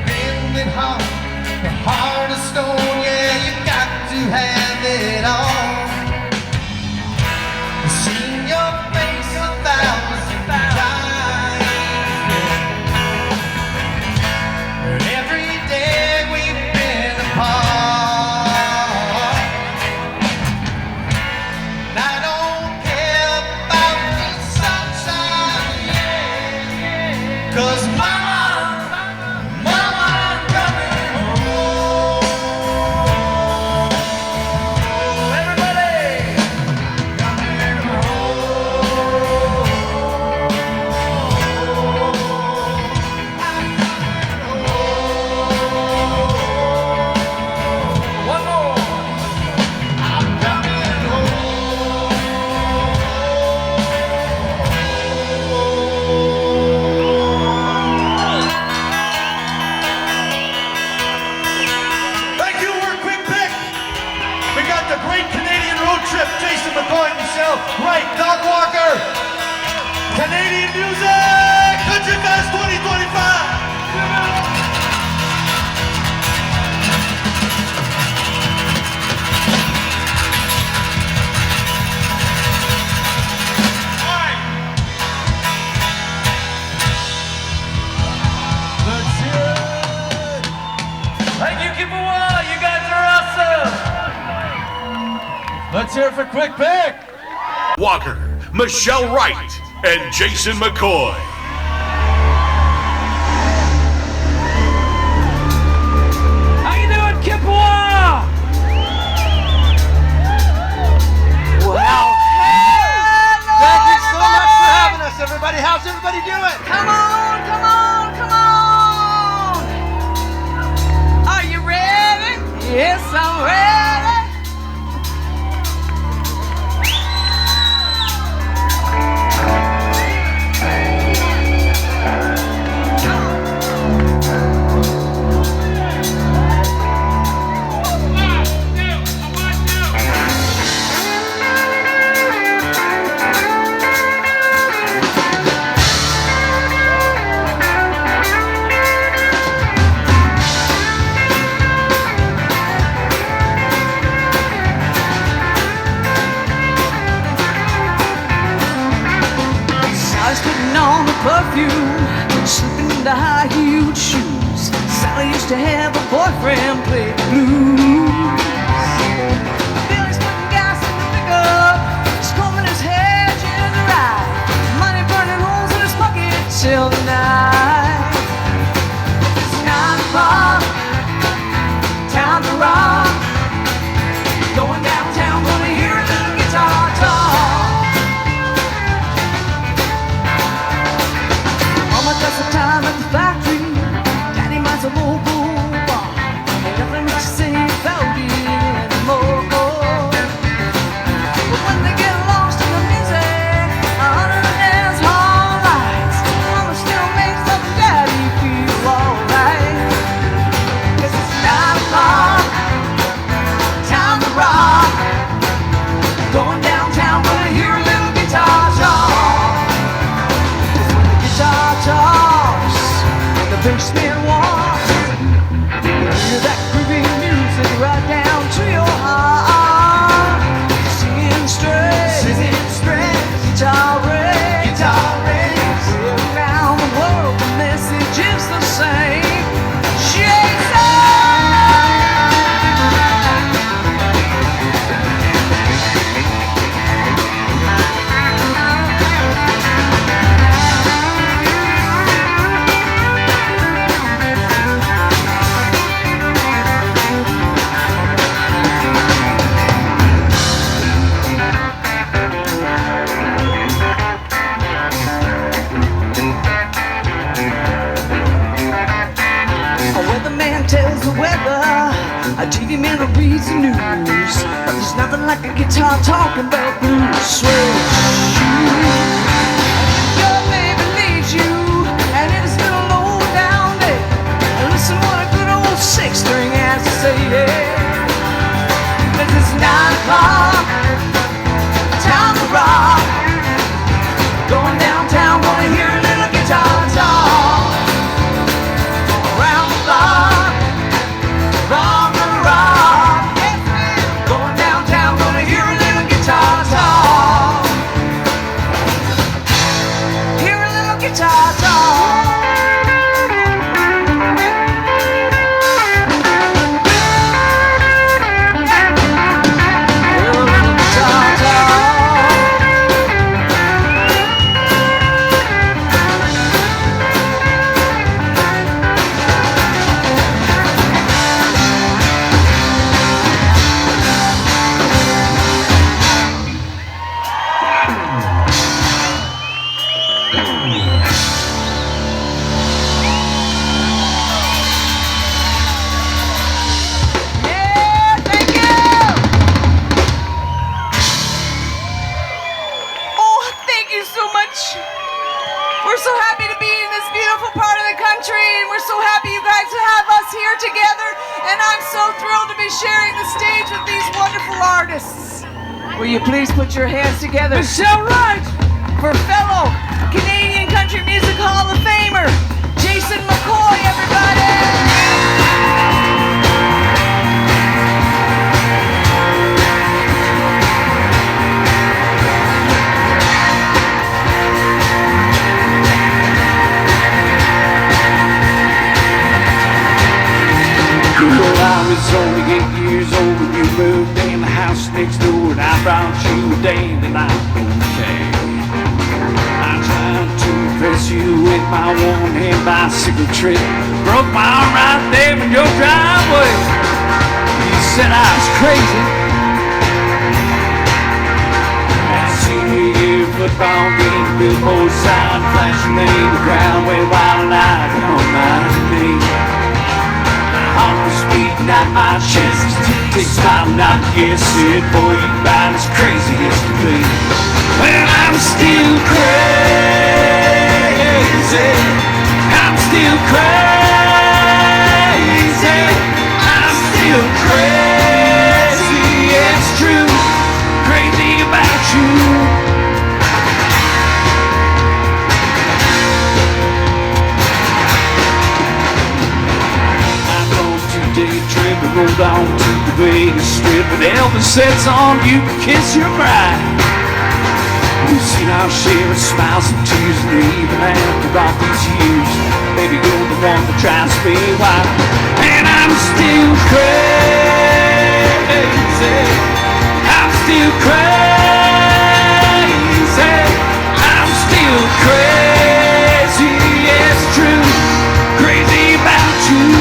Bending heart, the heart of stone, yeah, you got to have it all. I've seen your face 1,000 times, but every day we've been apart. And I don't care about the sunshine, yeah, 'cause Mama, I'm coming home. Everybody, coming home. I'm coming home. One more. I'm coming home. Let's hear it for Quick Pick. Walker, Michelle Wright, and Jason McCoy. How you doing, Kippewa? Well, Thank you so much for having us, everybody. How's everybody doing? come on, come on, come on. Are you ready? Yes, I'm ready. On the perfume, slipping into high-heeled shoes. Sally used to have a boyfriend play the blues. Billy's putting gas in the pickup, he's combing his hair just right. Money burning holes in his pocket till the night. It's 9 o'clock, time to rock. Going downtown, gonna hear a little guitar talk. That's the time at the factory. Daddy minds a mobile bar. Ain't nothing much to say about it anymore. But when they get lost in the music, under the dance hall lights, Mama still makes love and Daddy feel alright. 'Cause it's 9 o'clock, time to rock. Going downtown, gonna hear a little guitar talk. Toss, the basement walks. You hear that groovy music right down to your heart. Singing straight, guitar rigs. Around the world, the message is the same. Tells the weather, a TV man reads the news. There's nothing like a guitar talking about blues. Switch your baby leaves you, and it is a little low down there. Listen what a good old 6-string has to say. Cause it's 9 o'clock, time to rock. Going downtown, gonna hear a little guitar talk. Around the block. Rock and rock, going downtown, gonna hear a little guitar talk. Hear a little guitar talk. Hear a little guitar talk. We're so happy to be in this beautiful part of the country, and we're so happy you guys have us here together, and I'm so thrilled to be sharing the stage with these wonderful artists. Will you please put your hands together? Michelle Wright! For fellow Canadian Country Music Hall of Famer, Jason McCoy, everybody! I was only 8 years old when you moved in the house next door, and I take my one-hand bicycle trip. Broke my arm right there in your driveway. You said I was crazy. That senior year football game, billboard sign, flashing name, the ground where wild eyes on my name. My heart was beating out my chest. Takes time not to guess it, boy, you about as crazy as can be. Well, I'm still crazy. I'm still crazy. I'm still crazy. It's true. Crazy about you. I'm going to day trip and rolled on to the Vegas Strip, and Elvis sets on, you can kiss your bride. We've seen our share of smiles and tears, and even after all these years, baby, you're the one that drives me wild. And I'm still crazy. I'm still crazy. I'm still crazy. It's true. Crazy about you.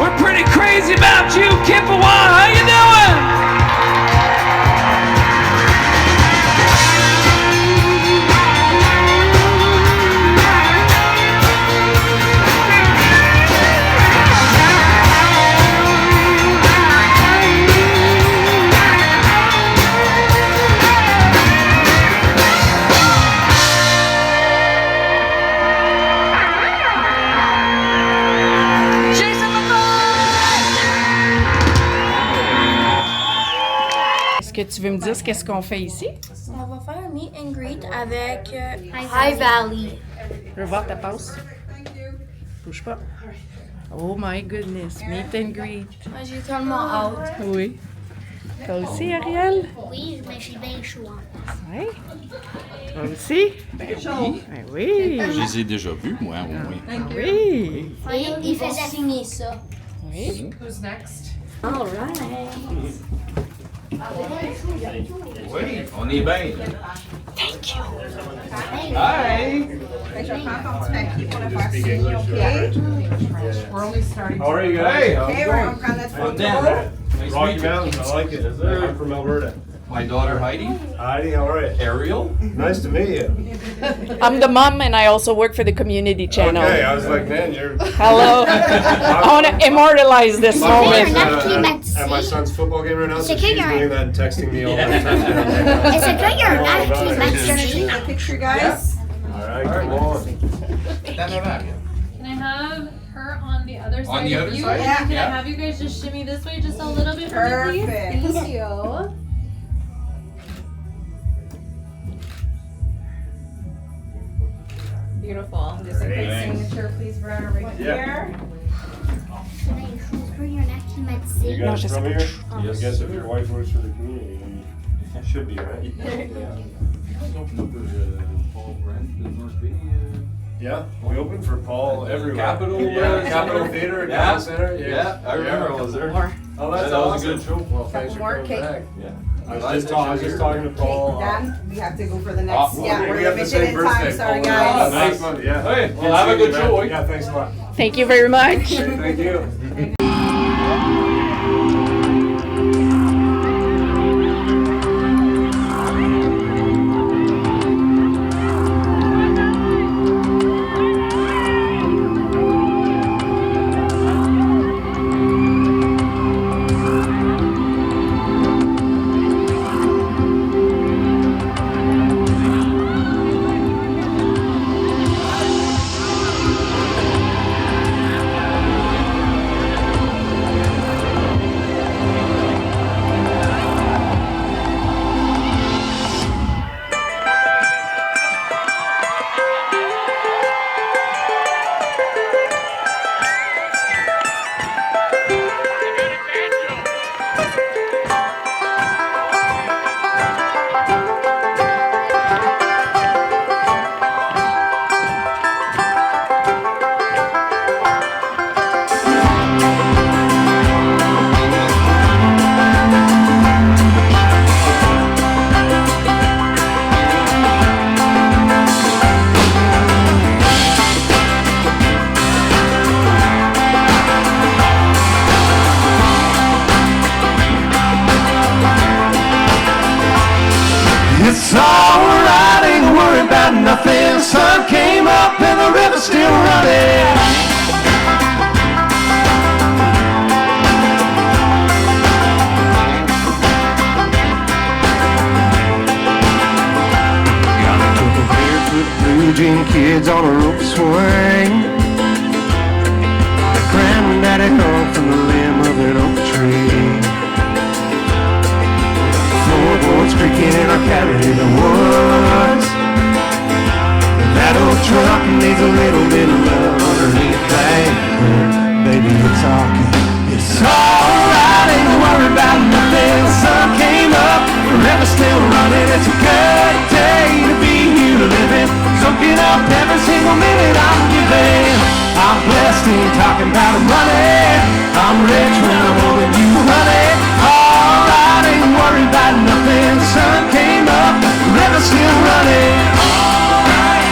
We're pretty crazy about you, Kippawa. How you doing? Est-ce que tu veux me dire qu'est-ce qu'on fait ici? On va faire un meet and greet avec High Valley. Je veux voir ta passe. Bouge pas. Oh my goodness, meet and greet. Moi, j'ai tellement hâte. Oui. Toi aussi, Ariel? Oui, mais j'ai bien chaud en face. Oui. Toi aussi? Ben oui. Ben oui. Je les ai déjà vus, moi, au moins. Oui. Et il faisait signer ça. Oui. Who's next? All right. Oui, on est bien. Thank you. Hi! Je vais prendre ton petit papier pour le faire signer, OK? We're only starting. How are you guys? Hey, OK, on va prendre notre photo. Rocky Mountains, I like it. I'm from Alberta. My daughter Heidi. Heidi, how are you? Ariel. Nice to meet you. I'm the mom and I also work for the community channel. Okay, I was like, man, you're... Hello. I want to immortalize this moment. At my son's football game right now, so she's doing that and texting me all the time. It's a good year, not Take a picture, guys. All right, come on. Can I have her on the other side? On the of other you? side? Yeah. Can I have you guys just shimmy this way just a little bit for me, please? Perfect. Thank you. Beautiful. Just a quick signature, please, Brian, right here. You guys from here? I guess if your wife works for the community, then you should be, right? Yeah, we opened for Paul everywhere. Capitol, Capitol Theater, yeah. Capitol Center. Yeah, I remember I was there. Oh, that was a good show. Well, thanks for coming back. Yeah. I was just talking to Paul. Dan, we have to go for the next. Yeah, we we're have the limited same in time. birthday. Sorry, Oh, guys. nice one. Yeah. Hey, well, have a good show. Yeah, thanks a lot. Thank you very much. Thank you. It's alright, ain't worried about nothing. Sun came up and the river's still running. Got a couple barefoot blue jean kids on a rope swing. Granddaddy hung from the limb of an oak tree. Floorboards creaking in our cabin in the woods. That old truck needs a little bit of love underneath that hood. Baby, you're talking. It's alright, ain't worried about nothing. The sun came up, the river's still running. It's a good day to be here living. Soaking up every single minute I'm giving. I'm blessed, ain't talking about money. I'm rich when I'm holding you, honey. Alright, ain't worried about nothing. The sun came up, the river's still running. Alright.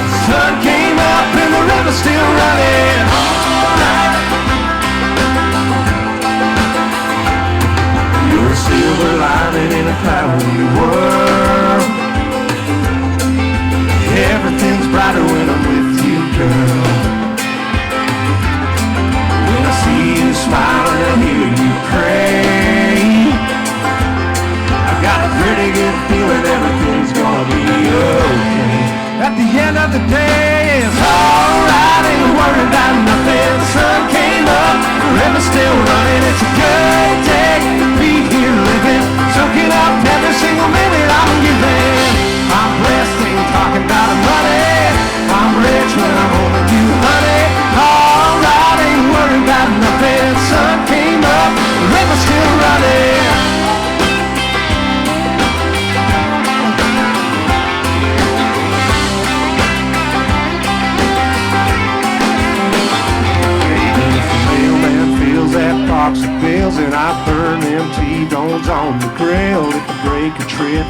The sun came up and the river's still running. Alright. You're a silver lining in a cloudy world. Everything's brighter when I'm with you, girl. When I see you smile and I hear you pray, I got a pretty good feeling everything's gonna be okay. At the end of the day, it's alright, ain't worried about nothing. The sun came up, the river's still running. It's a good day to be here living. Soaking up every single minute I'm giving. I'm blessed, ain't talking about money. I'm rich when I'm holding you, honey. Alright, ain't worried about nothing. The sun came up, the river's still running. That box of bills and I burn them T-bones on the grill. If the breaker trips,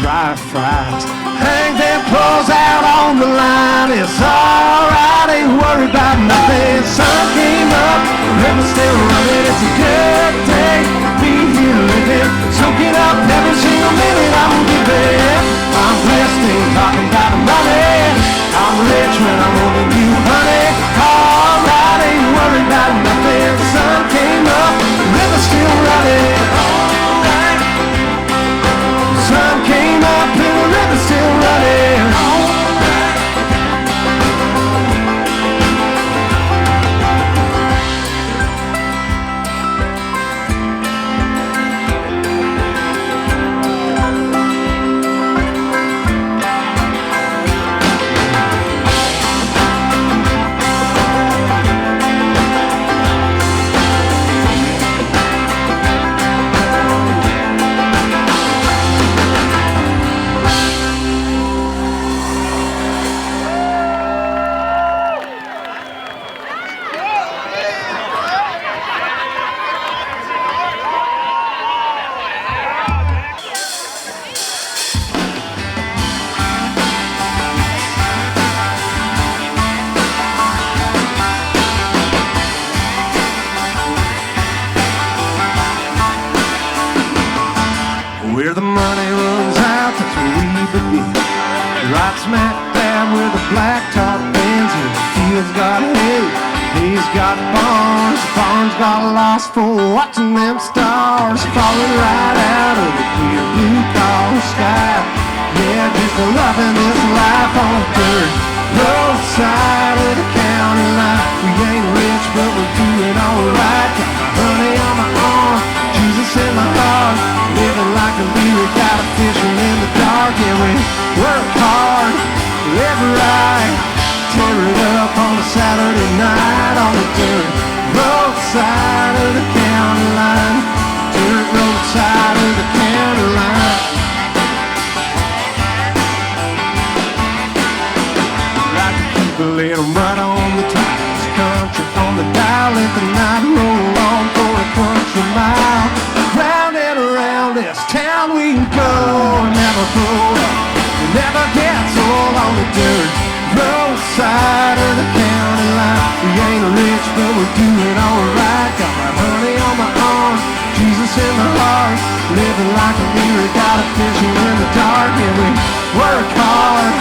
dry fries, hang them clothes out on the line. It's alright, ain't worried about nothing. Sun came up, the river's still running. It's a good day to be here living. Soaking up every single minute I'm giving. I'm blessed, ain't talking about money. I'm rich when I'm holding you, honey. Alright, ain't worried about nothing. The sun came up, the river's still running. Alright. The sun came up and the river's still running. Alright. ride with a blacktop Benz. And the fields got hay, hay's got barns. The barns got lost for watching them stars falling right out of the clear blue collar sky. Yeah, just loving this life on the dirt road side of the county line. We ain't rich, but we're doing alright. Got my honey on my arm, Jesus in my heart. Living like a leader, got a fishing in the dark. Yeah, we work hard, live right. Tear it up on a Saturday night on the dirt road side of the county line. Dirt road side of the county line. Like to keep a little mud on the tires, country on the dial, let the night roll on for a country mile. Round and around this town we can go, never grow up, never gets old on the dirt road side of the county line. We ain't rich, but we're doing alright. Got my honey on my arm, Jesus in my heart. Living like a leader, got a fishing in the dark. Yeah, we work hard,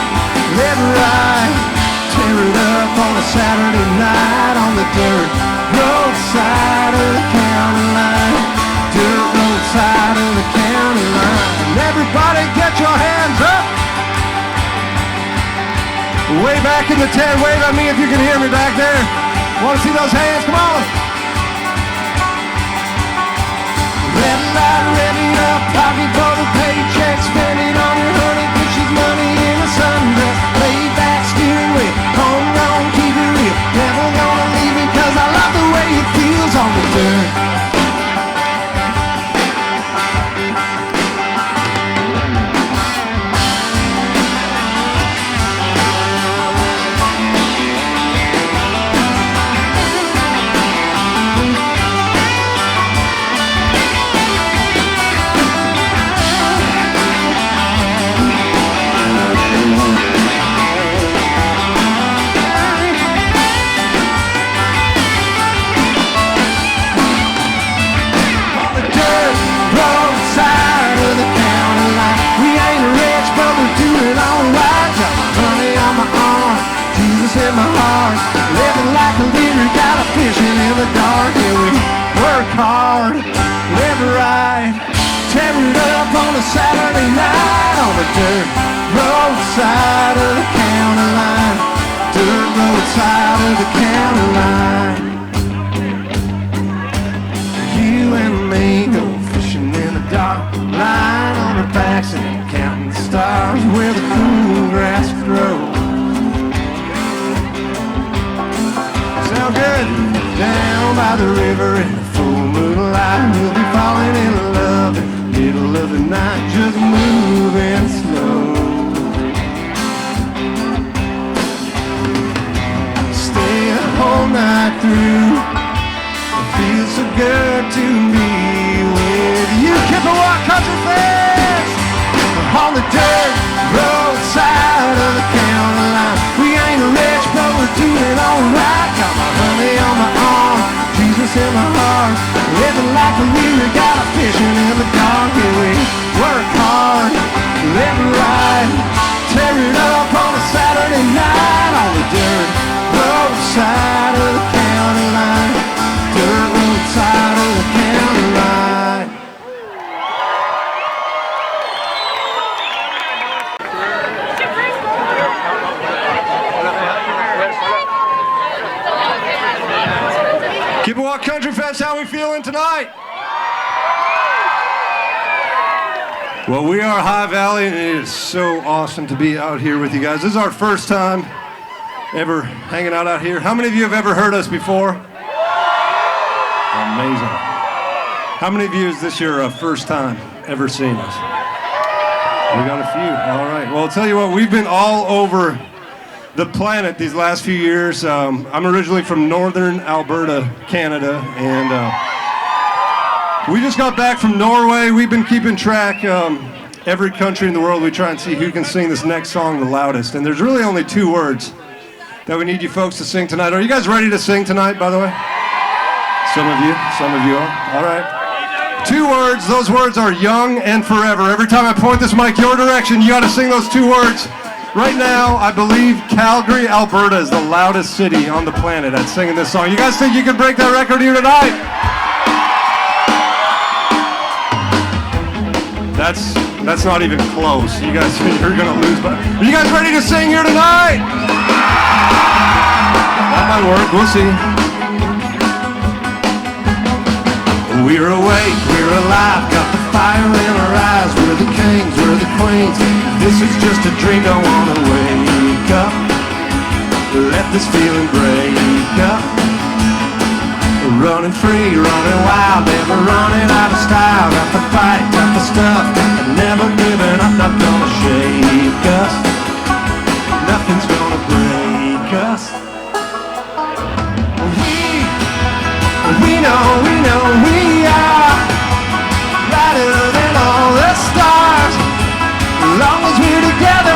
live right. Tear it up on a Saturday night on the dirt road side of the county line. Dirt road side of the county line. And everybody get your hands up. Way back in the tent, wave at me if you can hear me back there. Want to see those hands? Come on. Red light, ready up, pocket full of paycheck, spending on your honey, put your money in a sundress, lay back, steering wheel, home run, keep it real, never gonna leave me, cause I love the way it feels on the dirt. In my heart, living like a leader, got a fishing in the dark. Yeah, we work hard, live right, tear it up on a Saturday night on the dirt road side of the county line. Dirt road side of the county line. You and me go fishing in the dark, lying on our backs and counting stars where the cool grass grows. Sound good? Down by the river in the full moonlight, we'll be falling in love in the middle of the night, just moving slow. Stay the whole night through. It feels so good to be with you. Chippewa Country Fest on the dirt road side of the county line. We ain't rich, but we're doing alright. Got my honey on my arm, Jesus in my heart. Living like a leader, got a fishing in the dark. Yeah, we work hard, live right, tear it up on a Saturday night on the dirt road side of the county line. Dirt road side of the county line. Chippewa Country Fest, how we feeling tonight? Well, we are High Valley, and it is so awesome to be out here with you guys. This is our first time ever hanging out here. How many of you have ever heard us before? Amazing. How many of you is this your first time ever seeing us? We got a few. All right. Well, I'll tell you what, we've been all over the planet these last few years. I'm originally from northern Alberta, Canada, and we just got back from Norway. We've been keeping track. Every country in the world, we try and see who can sing this next song the loudest. And there's really only 2 words that we need you folks to sing tonight. Are you guys ready to sing tonight, by the way? Some of you are. All right. 2 words. Those words are young and forever. Every time I point this mic your direction, you got to sing those 2 words. Right now, I believe Calgary, Alberta is the loudest city on the planet at singing this song. You guys think you can break that record here tonight? That's not even close. You guys, you're gonna lose. But are you guys ready to sing here tonight? That might work. We'll see. We're awake, we're alive, got the fire in our eyes. We're the kings, we're the queens. This is just a dream, don't wanna wake up. Let this feeling break up. Running free, running wild, never running out of style. Got the fight, got the stuff, never giving up, not gonna shake us. Nothing's gonna break us. We know we are brighter than all the stars. As long as we're together,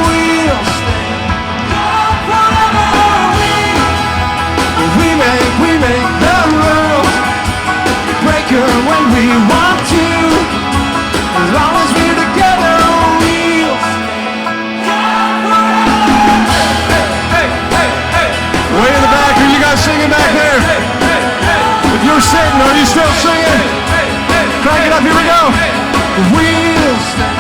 we'll stay. We make the rules, break them when we want to. As long as we're together, we'll stay. Way in the back, are you guys singing back there? If you're sitting, are you still singing? Crank it up, here we go. We'll stay.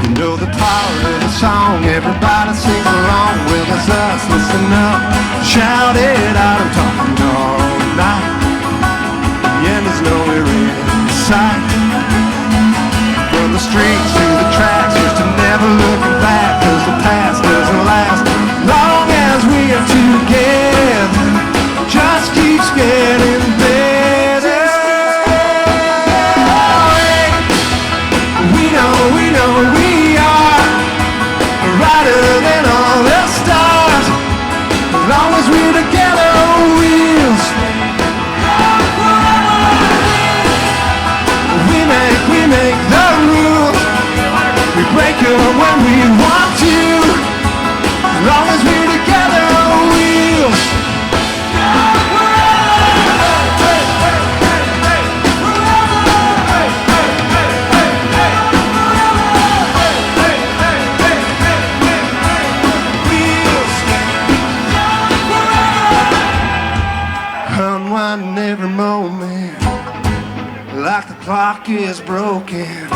You know the power of the song, everybody sing along with us. Listen up, shout it out, I'm talking all night. The end is nowhere in sight. From the streets to the tracks, just to never looking back, 'cause the past doesn't last. Long as we are together, just keeps getting better. We know we are brighter than all the stars. As long as we're together, we'll stay. We make the rules, we break them when we want to. As long as we're together, we'll stay. Unwinding every moment like the clock is broken.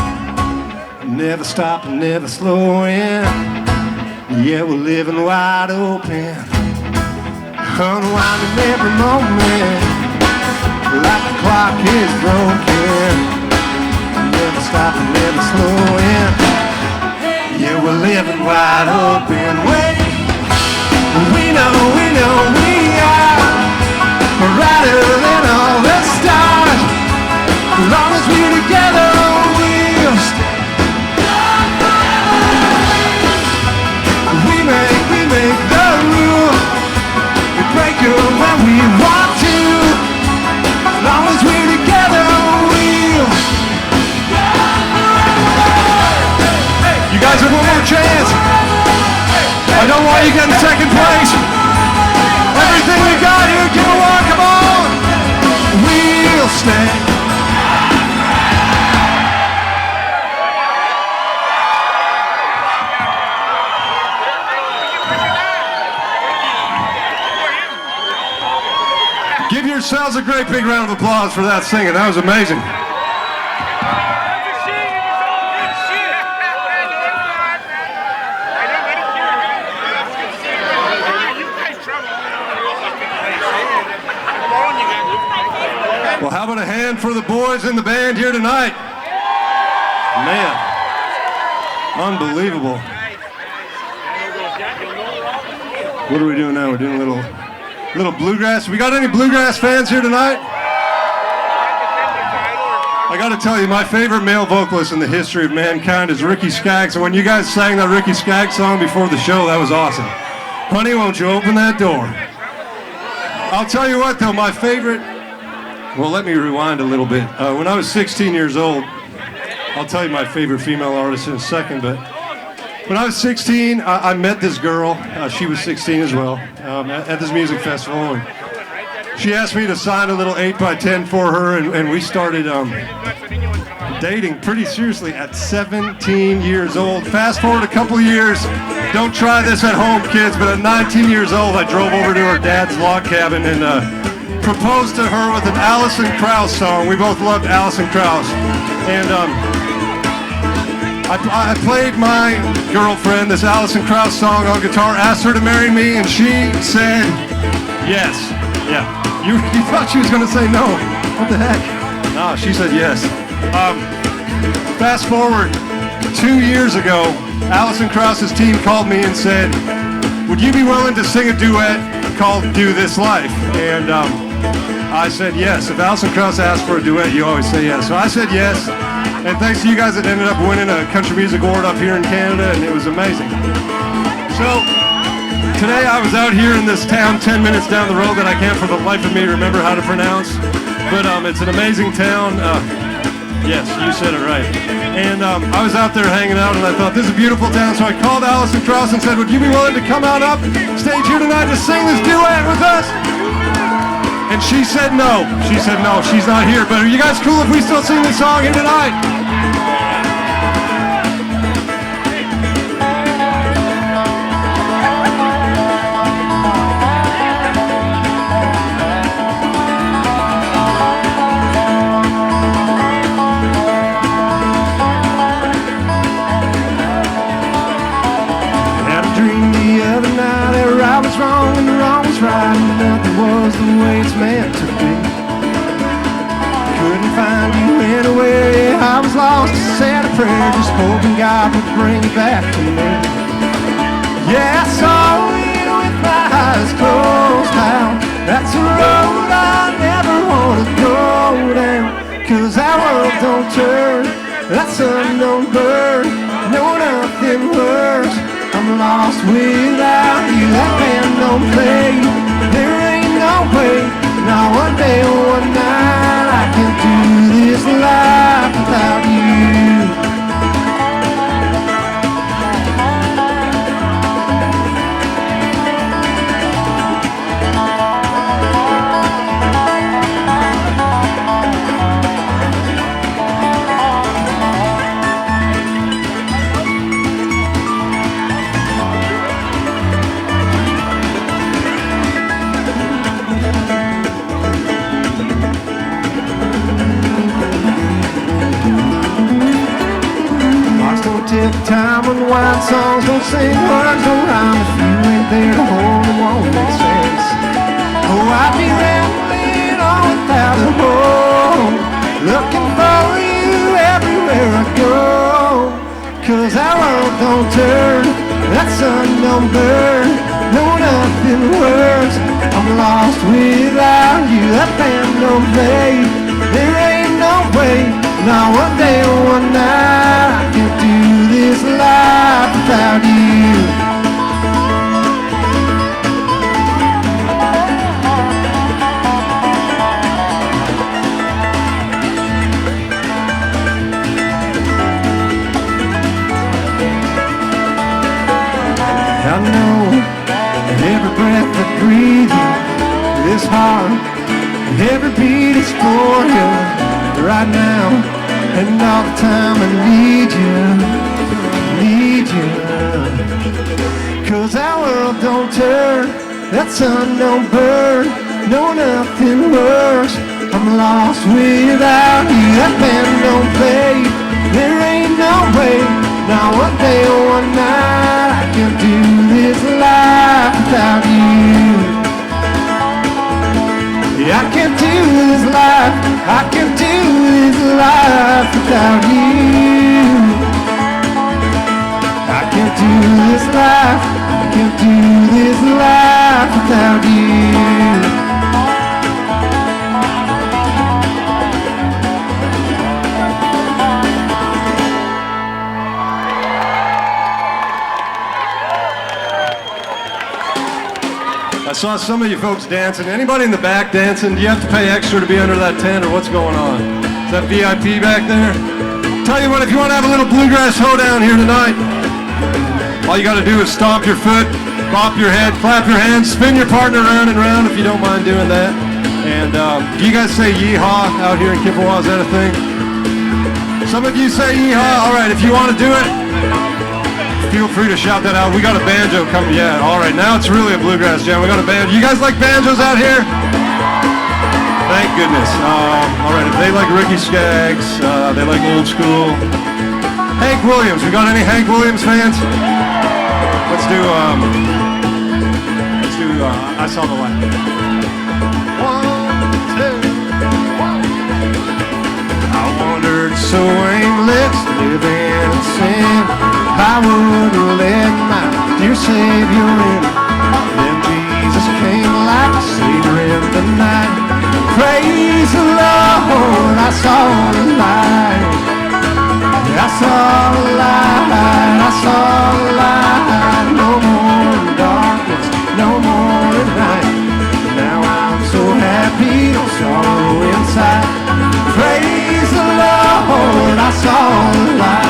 Never stopping, never slowing. Yeah, we're living wide open. Unwinding every moment like the clock is broken. Never stopping, never slowing. Yeah, we're living wide open. We know we are brighter than all the stars. As long as we're together, we'll stay. We make the rules, we break them when we want to. As long as we're together, we'll stay. You guys have one more chance. I don't want you getting second place. Everything we got here, give a walk, come on. We'll stay. Give yourselves a great big round of applause for that singing. That was amazing. Well, how about a hand for the boys in the band here tonight? Man, unbelievable. What are we doing now? We're doing a little bluegrass. We got any bluegrass fans here tonight? I got to tell you, my favorite male vocalist in the history of mankind is Ricky Skaggs. And when you guys sang that Ricky Skaggs song before the show, that was awesome. Honey, won't you open that door? I'll tell you what, though, my favorite... Well, let me rewind a little bit. When I was 16 years old, I'll tell you my favorite female artist in a second, but when I was 16, I met this girl. She was 16 as well, at this music festival. And she asked me to sign a little 8x10 for her, and we started dating pretty seriously at 17 years old. Fast forward a couple of years, don't try this at home, kids, but at 19 years old, I drove over to her dad's log cabin and proposed to her with an Alison Krauss song. We both loved Alison Krauss. And I played my girlfriend this Alison Krauss song on guitar, asked her to marry me, and she said yes. Yeah. You thought she was going to say no. What the heck? No, she said yes. Fast forward 2 years ago, Alison Krauss's team called me and said, would you be willing to sing a duet called Do This Life? And I said yes. If Alison Krauss asked for a duet, you always say yes. So I said yes. And thanks to you guys, it ended up winning a country music award up here in Canada, and it was amazing. So today I was out here in this town 10 minutes down the road that I can't for the life of me remember how to pronounce. But it's an amazing town. Yes, you said it right. And I was out there hanging out, and I thought, this is a beautiful town. So I called Alison Krauss and said, would you be willing to come out up stage here tonight to sing this duet with us? And she said no. She said no, she's not here. But are you guys cool if we still sing this song here tonight? Had a dream the other night that right was wrong and wrong was right, and nothing was the way it's meant to be. Couldn't find you anywhere, yeah, I was lost. I said a prayer, just hoping God would bring you back to me. Yeah, I saw you with my eyes closed now. That's a road I never want to go down. Cause our world don't turn, that's unknown bird. No, nothing works. I'm lost without you. That band don't play. There ain't no way. Not one day or one night I can do this life without you. Tick time and wine songs don't sing words, don't rhyme if you ain't there to hold them, won't make sense. Oh, I'd be rambling on without a home, looking for you everywhere I go. Cause our world don't turn, that's unknown bird. No, nothing works. I'm lost without you. That band don't play. There ain't no way. Not one day or one night I can do this life without you. I know that every breath I breathe you, this heart, every beat is for you. Right now, and all the time I need you. Cause our world don't turn, that's unknown bird. No, nothing works. I'm lost without you. That band don't play. There ain't no way. Not one day or one night I can do this life without you. I can't do this life, I can't do this life without you. I can't do this life, I can't do this life without you. I saw some of you folks dancing. Anybody in the back dancing? Do you have to pay extra to be under that tent, or what's going on? Is that VIP back there? Tell you what, if you want to have a little bluegrass hoedown here tonight, all you got to do is stomp your foot, bop your head, clap your hands, spin your partner around and around if you don't mind doing that. And do you guys say yeehaw out here in Chippewa? Is that a thing? Some of you say yeehaw. All right, if you want to do it, feel free to shout that out. We got a banjo coming. Yeah, all right. Now it's really a bluegrass jam. We got a banjo. You guys like banjos out here? Thank goodness. All right, if they like Ricky Skaggs, they like old school. Hank Williams. We got any Hank Williams fans? Let's do I Saw the Light. 1, 2. I wandered so aimless, living in sin. I would let my dear Savior in. Then Jesus came like a savior in the night. Praise the Lord, I saw the light. I saw the light, I saw the light. No more darkness, no more night. Now I'm so happy, no sorrow inside. Praise the Lord, I saw the light.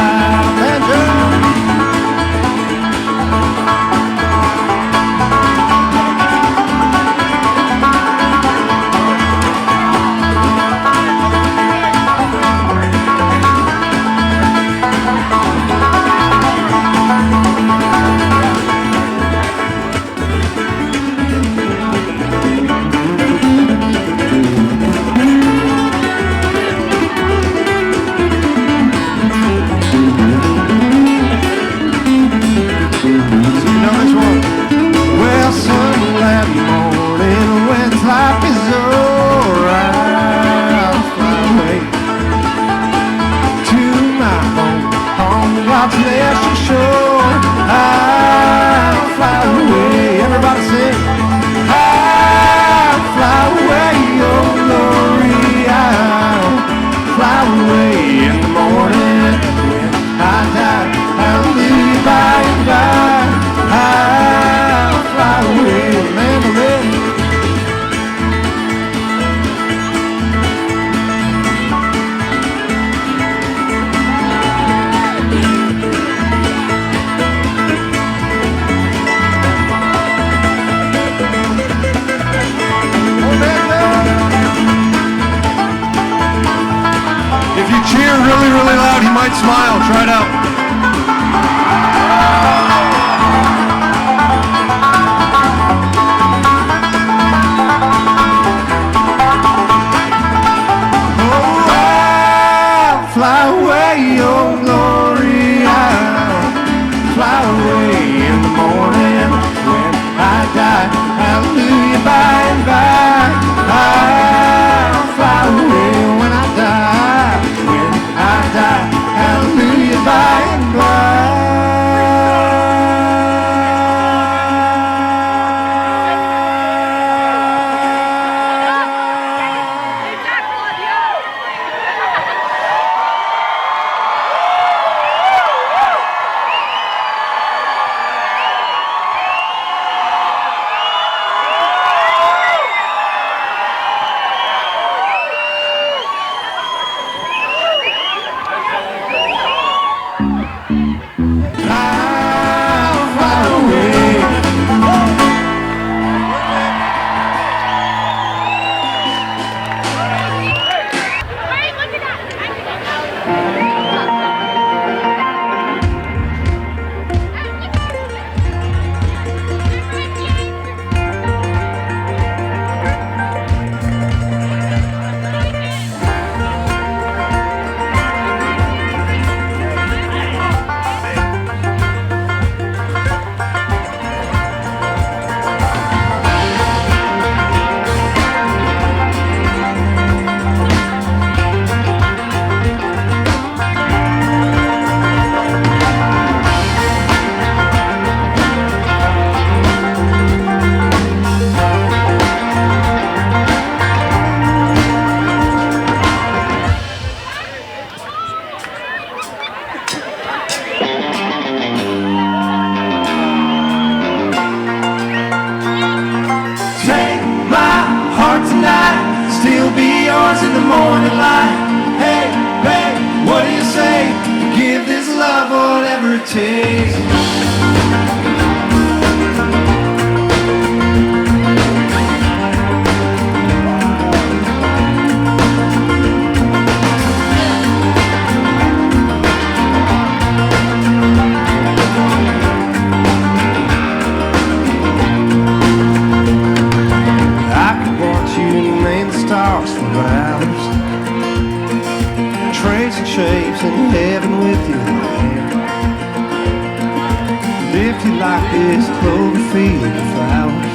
And smile, try it out. Oh, I'll fly away, oh glory, I'll fly away in the morning when I die. Hallelujah, by and by, I'll fly away when I die. When I die, hallelujah, by and by. If you like this clover field of flowers,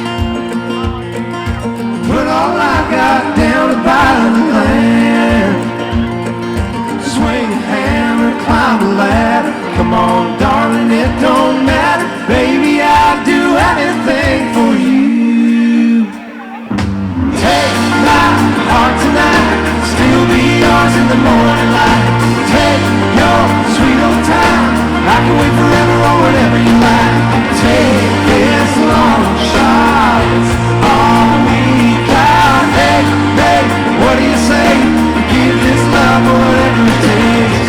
put all I got down to buy the land. Swing a hammer, climb a ladder. Come on, darling, it don't matter. Baby, I'd do anything for you. Take my heart tonight, still be yours in the morning light. Take your sweet old time, I can wait forever or whatever you like. Take this long shot, it's all we got. Hey, hey, what do you say? Give this love whatever it takes.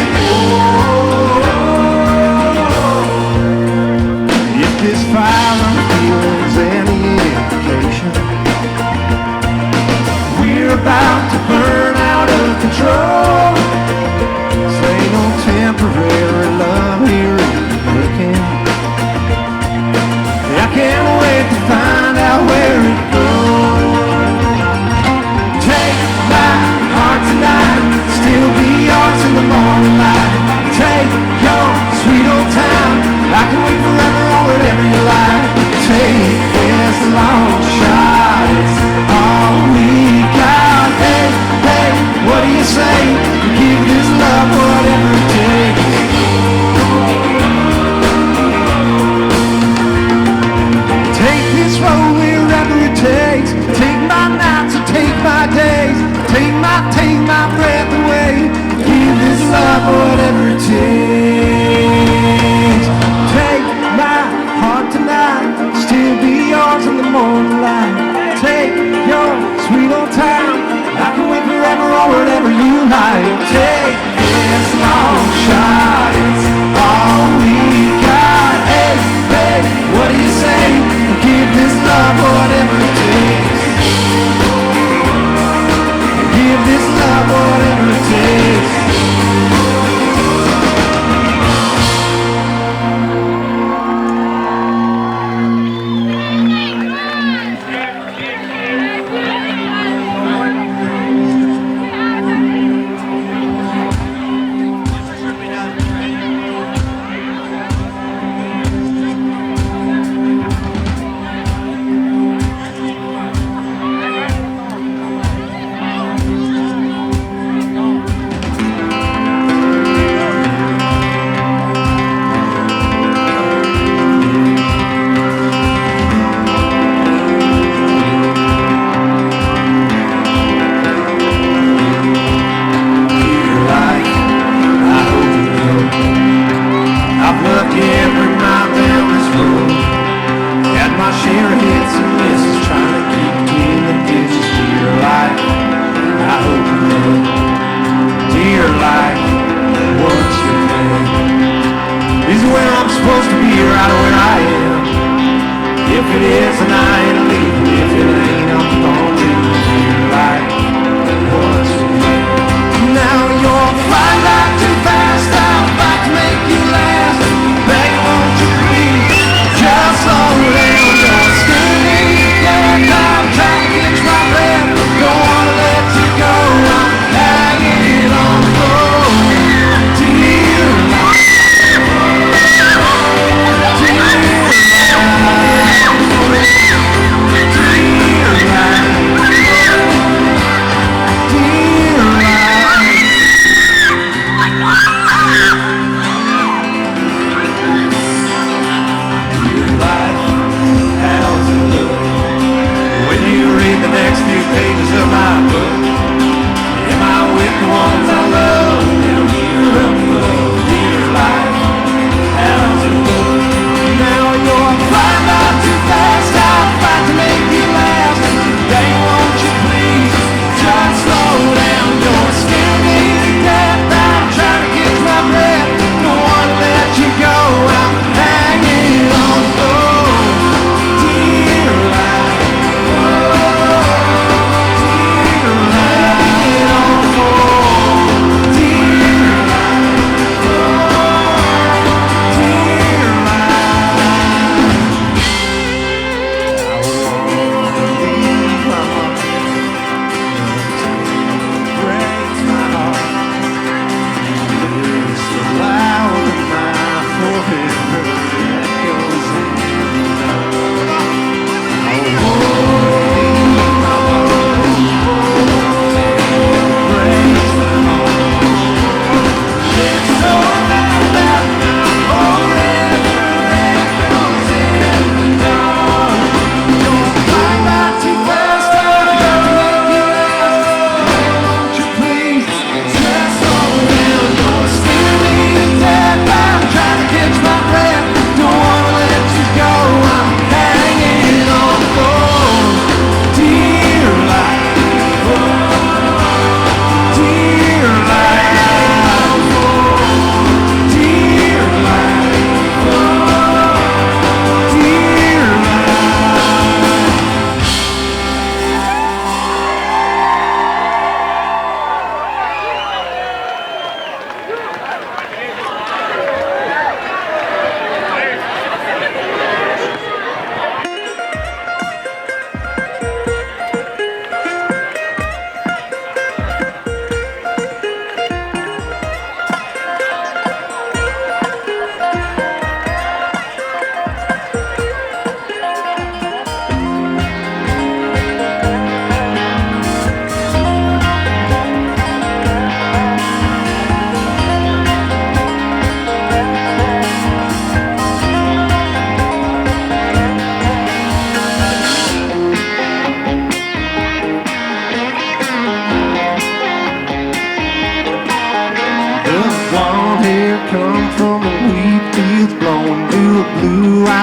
If this fire I'm feeling's any indication, we're about to burn out of control. This ain't no temporary love here in the making. I can't wait to find out where it goes. Take my heart tonight, still be yours in the morning light. Take your sweet old time, I can wait forever or whatever you like. Take this long shot, it's all we got. Hey, hey, what do you say? Give this love whatever it takes. Take this road wherever it takes. Take my nights or take my days. Take my breath away. Give this love whatever it takes. Take my heart tonight, still be yours in the morning light. Take your sweet old time, I can wait forever or whatever you like. Take this long shot, it's all we got. Hey, hey, what do you say? Give this love whatever it takes. Give this love whatever it takes.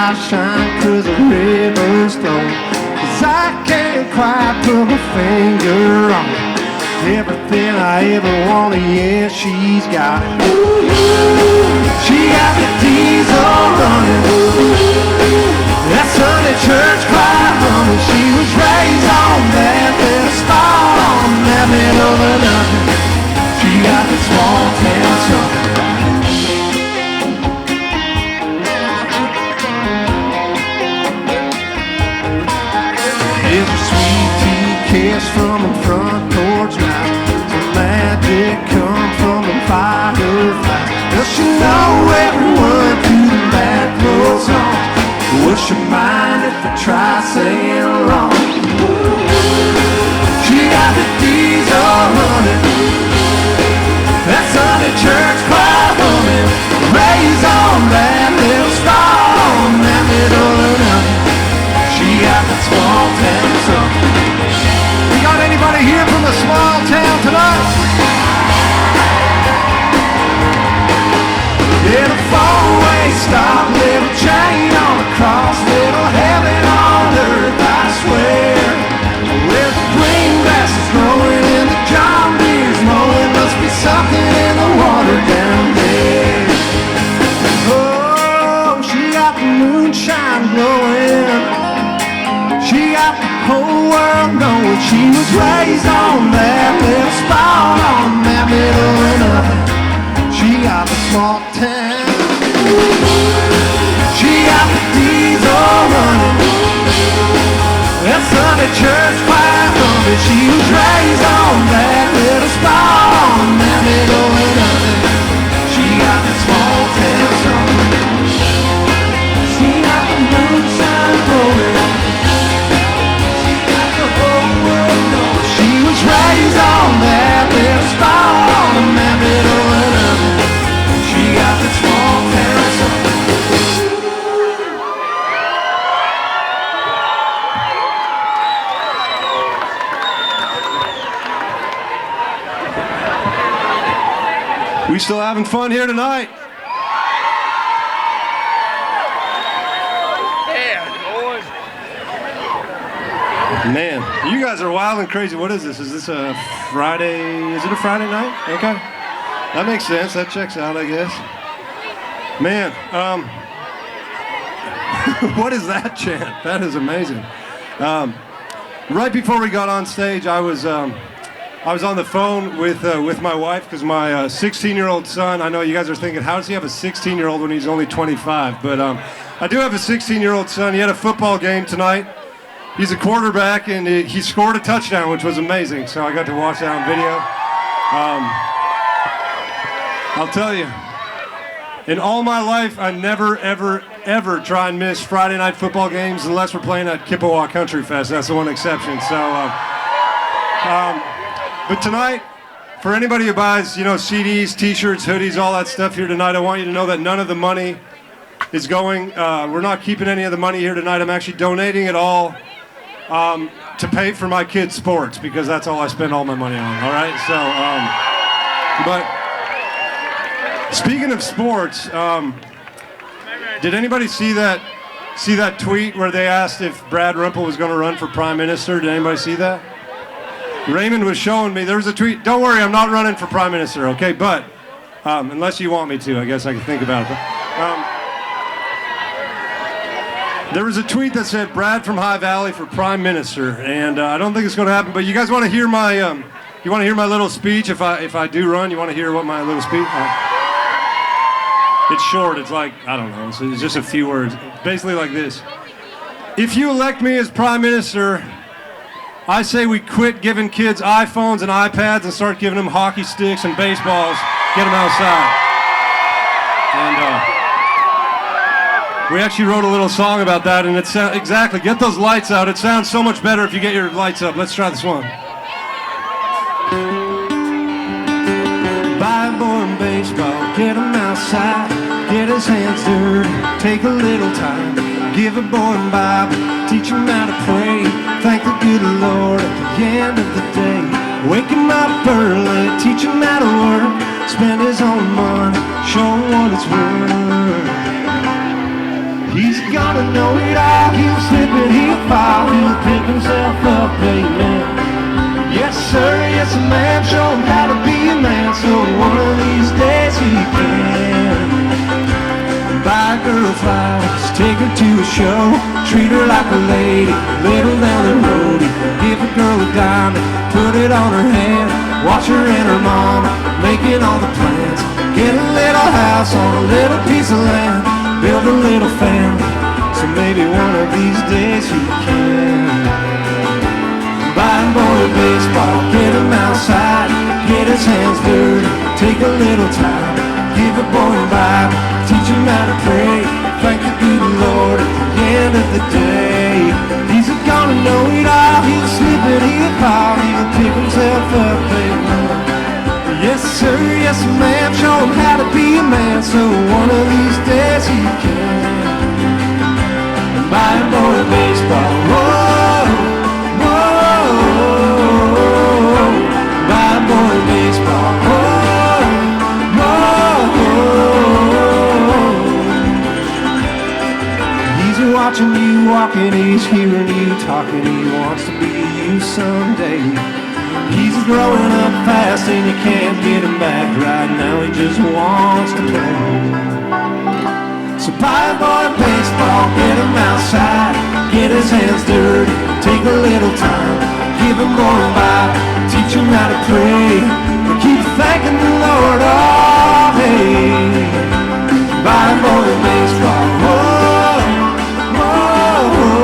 eyes shine 'cause the river's flowing. 'Cause I can't quite put my finger on it. Everything I ever wanted, yeah, she's got it. She got the diesel running. That Sunday church choir humming. She was raised on that little spot on that middle of nothing. She got the small town something. There's a sweet tea kiss from the front porch now. Some magic come from the firefly. Does she know everyone to the back row song? Would she mind if I try singing along? She got the diesel running. That Sunday church choir humming. Raised on that little spot on that middle of nothing. She got the small town something. We got anybody here from a small town tonight? Yeah, the four-way stop, little chain on the cross, little heaven on earth, I swear. Where the green grass is growing and the John Deere's mowing, must be something in the water down there. Oh, she got the moonshine blowing. She got the whole world knowing. She was raised on that little spot on that middle of nothing. She got the small town. She got the diesel running. That Sunday church choir humming. She was raised on that little spot on that middle of nothing. She got the small town something. She got the moonshine blowing. She was raised on that little spot on that middle of nothing. She got the small town something. We still having fun here tonight? Man, you guys are wild and crazy. What is this? Is this a Friday? Is it a Friday night? Okay. That makes sense. That checks out, I guess. Man, what is that chant? That is amazing. Right before we got on stage, I was on the phone with my wife because my 16-year-old son, I know you guys are thinking, how does he have a 16-year-old when he's only 25? But I do have a 16-year-old son. He had a football game tonight. He's a quarterback, and he scored a touchdown, which was amazing. So I got to watch that on video. I'll tell you, in all my life, I never, ever, ever try and miss Friday night football games unless we're playing at Chippewa Country Fest. That's the one exception. So, but tonight, for anybody who buys, CDs, T-shirts, hoodies, all that stuff here tonight, I want you to know that none of the money is going. We're not keeping any of the money here tonight. I'm actually donating it all to pay for my kids' sports because that's all I spend all my money on. All right. So, but speaking of sports, did anybody see that tweet where they asked if Brad Rumpel was going to run for prime minister? Did anybody see that? Raymond was showing me. There was a tweet. Don't worry, I'm not running for prime minister. Okay, but unless you want me to, I guess I can think about it. But, there was a tweet that said Brad from High Valley for prime minister, and I don't think it's going to happen. But you guys want to hear my my little speech? If I do run, you want to hear what my little speech? It's short. It's like, I don't know. It's just a few words. Basically like this. If you elect me as prime minister, I say we quit giving kids iPhones and iPads and start giving them hockey sticks and baseballs. Get them outside. And we actually wrote a little song about that, and it's exactly, get those lights out. It sounds so much better if you get your lights up. Let's try this one. Buy a board and baseball, get him outside, get his hands dirty, take a little time, give a boy a Bible, teach him how to pray, thank the good Lord at the end of the day, wake him up early, teach him how to work, spend his own money, show him what it's worth. He's gonna know it all. He'll slip and he'll fall. He'll pick himself up, amen. Yes, sir, yes, ma'am. Show him how to be a man, so one of these days he can. Buy a girl flowers, take her to a show, treat her like a lady, little down the road. Give a girl a diamond, put it on her hand, watch her and her mama making all the plans. Get a little house on a little piece of land, build a little family, so maybe one of these days he can. Buy a boy a baseball, get him outside, get his hands dirty, take a little time. Give a boy a Bible, teach him how to pray, thank the good Lord at the end of the day. He's gonna know it all, he'll slip and he'll fall, he'll pick himself up, amen. Yes, sir, yes, ma'am, show him how to be a man, so one of these days he can. Buy a boy a baseball, whoa, whoa. Buy a boy a baseball, whoa. He's watching you walking, he's hearing you talking, he wants to be you someday. He's growing up fast and you can't get him back right now, he just wants to play. So buy a boy a baseball, get him outside, get his hands dirty, take a little time, give him more a Bible, teach him how to pray, and keep thanking the Lord all day. Buy a boy a baseball, whoa, whoa, whoa.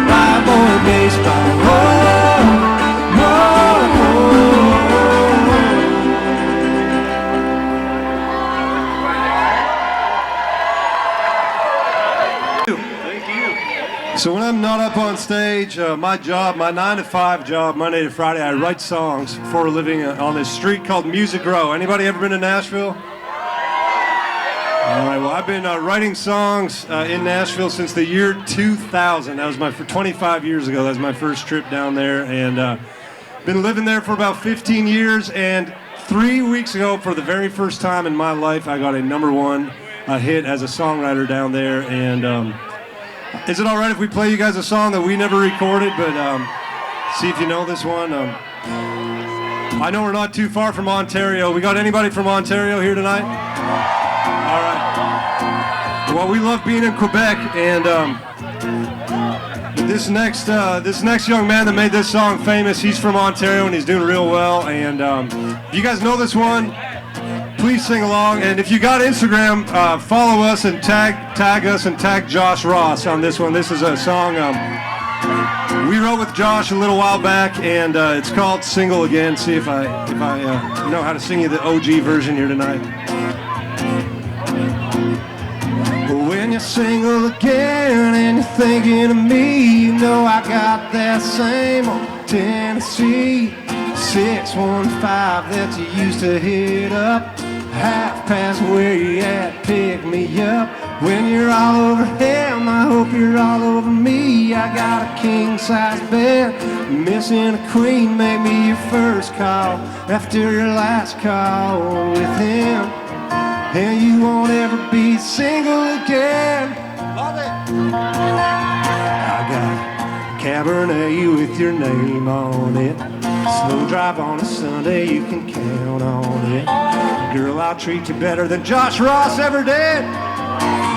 Buy a boy a baseball, whoa, whoa, whoa. Thank you. So when I'm not up on stage, my job, my 9-to-5 job, Monday to Friday, I write songs for a living on this street called Music Row. Anybody ever been to Nashville? All right, well, I've been writing songs in Nashville since the year 2000. That was for 25 years ago. That was my first trip down there, and been living there for about 15 years. And 3 weeks ago, for the very first time in my life, I got a #1 hit as a songwriter down there. And is it all right if we play you guys a song that we never recorded, but see if you know this one? I know we're not too far from Ontario. We got anybody from Ontario here tonight? All right. Well, we love being in Quebec, and this next young man that made this song famous, he's from Ontario, and he's doing real well. And if you guys know this one, please sing along. And if you got Instagram, follow us and tag us and tag Josh Ross on this one. This is a song we wrote with Josh a little while back, and it's called "Single Again." See if I know how to sing you the OG version here tonight. When you're single again and you're thinking of me, you know I got that same old Tennessee 615 that you used to hit up. Half past where you at, pick me up. When you're all over him, I hope you're all over me. I got a king-size bed, missing a queen, made me your first call after your last call with him. And you won't ever be single again. Love it. I got Cabernet with your name on it. Slow drive on a Sunday, you can count on it. Girl, I'll treat you better than Josh Ross ever did.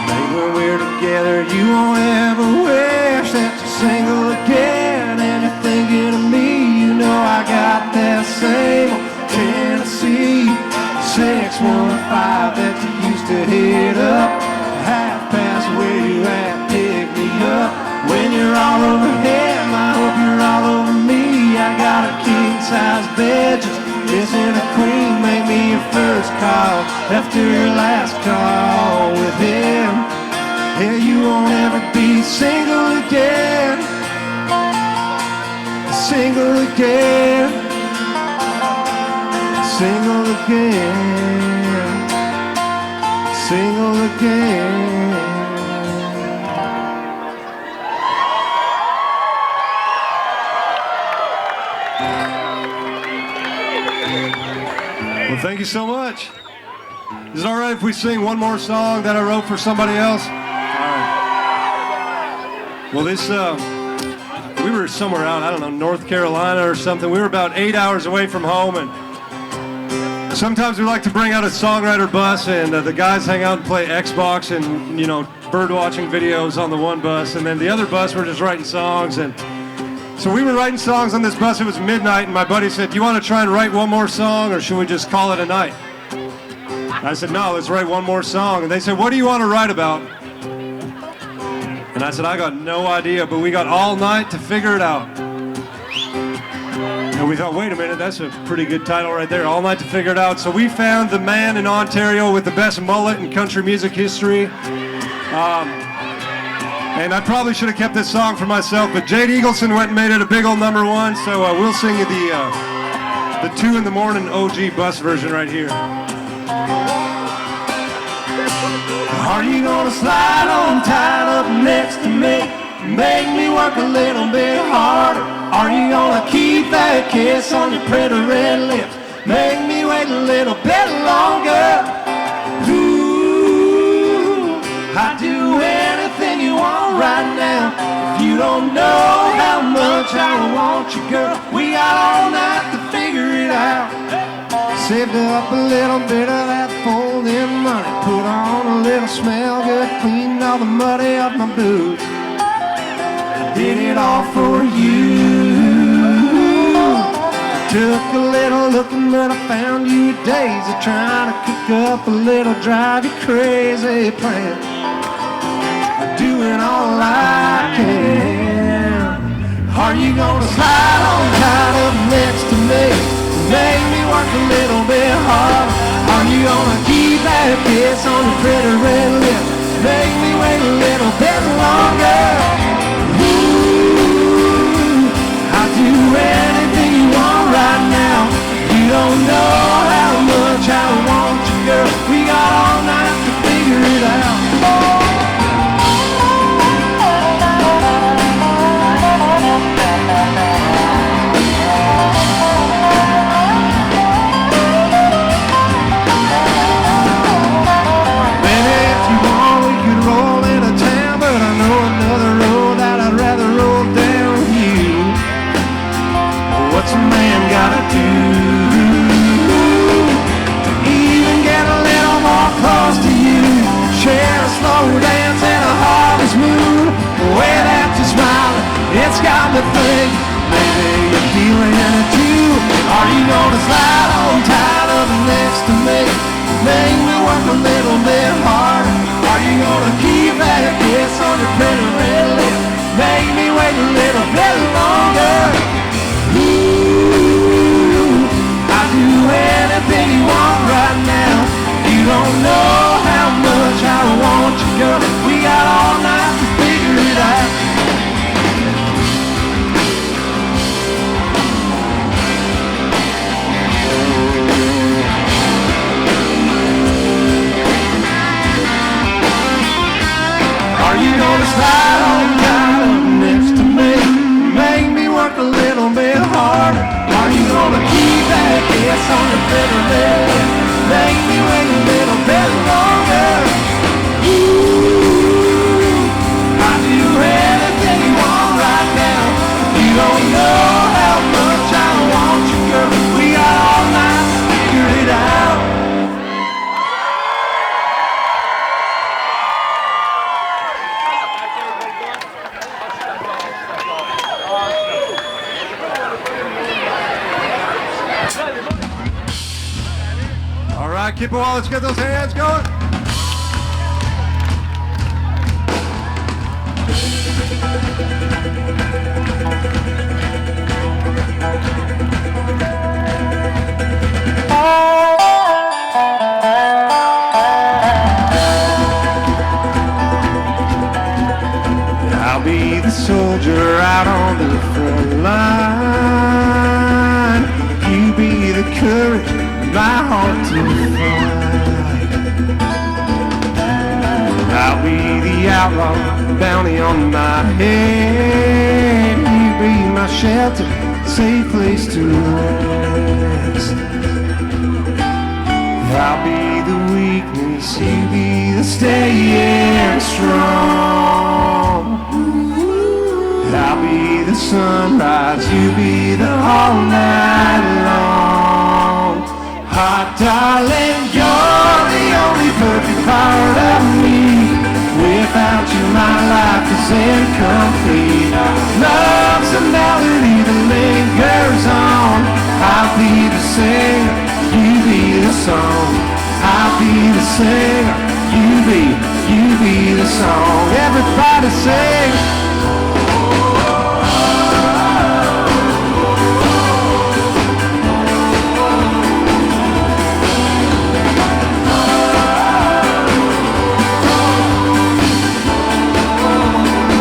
Babe, when we're together, you won't ever wish that you're single again. And you're thinking of me, you know I got that same old Tennessee 615 that you used to hit up. Half past where you at, pick me up. When you're all over him, I hope you're all over me. I got a king-size bed, just missing a queen, make me your first call after your last call with him. Yeah, you won't ever be single again. Single again. Single again, single again. Well, thank you so much. Is it all right if we sing one more song that I wrote for somebody else? Well, we were somewhere out, I don't know, North Carolina or something. We were about 8 hours away from home, and sometimes we like to bring out a songwriter bus, and the guys hang out and play Xbox and, you know, bird watching videos on the one bus, and then the other bus we're just writing songs. And so we were writing songs on this bus. It was midnight, and my buddy said, "Do you want to try and write one more song, or should we just call it a night?" I said, "No, let's write one more song." And they said, "What do you want to write about?" And I said, "I got no idea, but we got all night to figure it out." And we thought, wait a minute, that's a pretty good title right there, All Night to Figure It Out. So we found the man in Ontario with the best mullet in country music history. And I probably should have kept this song for myself, but Jade Eagleson went and made it a big old #1, so we'll sing you the 2 in the morning OG bus version right here. Are you gonna slide on tied up next to me? Make me work a little bit harder. Are you gonna keep that kiss on your pretty red lips? Make me wait a little bit longer. Ooh, I'd do anything you want right now. If you don't know how much I want you, girl, we got all night to figure it out. Saved up a little bit of that folding money, put on a little smell good, cleaned all the muddy off my boots. I did it all for you. Took a little looking, but I found you days of trying to cook up a little drive you crazy plan. I'm doing all I can. Are you gonna slide on tied up next to me? Make me work a little bit harder. Are you gonna keep that kiss on your pretty red lips? Make me wait a little bit longer. Ooh, I'll do anything you want right now. You don't know how much I want you, girl. We got all night to figure it out. What's a man gotta do to even get a little more close to you? Share a slow dance and a harvest moon. The way that you're smiling, it's got me thinking maybe you're feeling it too. Are you gonna slide on tied up next to me? Make me work a little bit harder. Are you gonna keep that kiss on your pretty red lips? Make me wait a little bit longer. Ooh, I'll do anything you want right now. You don't know how much I want you, girl. We got all night to figure it out. Are you gonna slide on down next to me? Make me work a little bit harder. Are you gonna keep that kiss on your pretty red? Make me wait a little bit longer. Ooh, I'll do anything you want right now. You don't know how much I want you, girl. We got all night to figure it out. All right, keep it on. Let's get those hands going. I'll be the soldier out on the front line. You be the courage in my heart to fight. I'll be the outlaw, bounty on my head. You be my shelter, safe place to rest. I'll be the weakness, you be the staying strong. Ooh. sunrise, you be the all night long. Hot darling, you're the only perfect part of me. Without you, my life is incomplete. Love's a melody that lingers on. I'll be the singer, you be the song. I'll be the singer, you be the song. Everybody sing.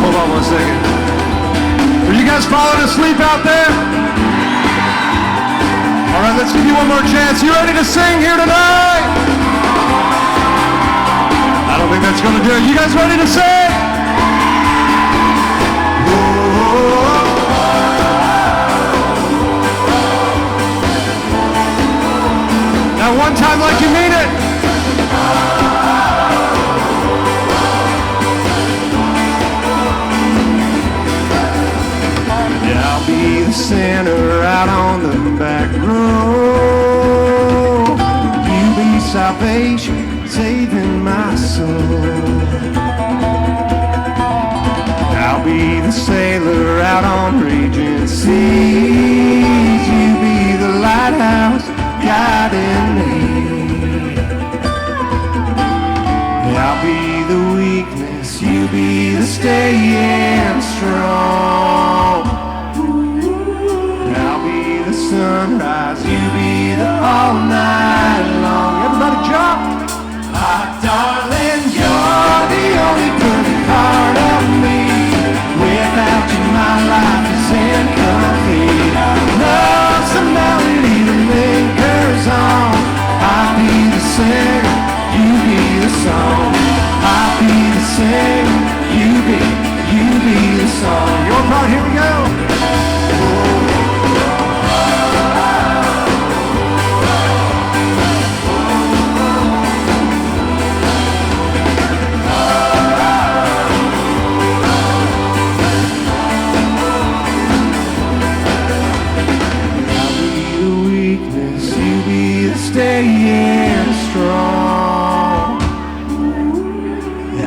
Hold on 1 second. Are you guys falling asleep out there? All right, let's give you one more chance. You ready to sing here tonight? I don't think that's gonna do it. You guys ready to sing? Now one time like you mean it. Yeah, I'll be the center out on the back row. You be salvation, saving my soul. I'll be the sailor out on raging seas. You be the lighthouse guiding me. I'll be the weakness, you be the staying strong. I'll be the sunrise, you be the all night long. Everybody jump! Ah, darling, you're the only perfect part of me. Without you, my life is incomplete. Love's a melody that lingers on. I'll be the singer, you be the song. I'll be the singer, you be the song. Your part, here we go. Staying strong.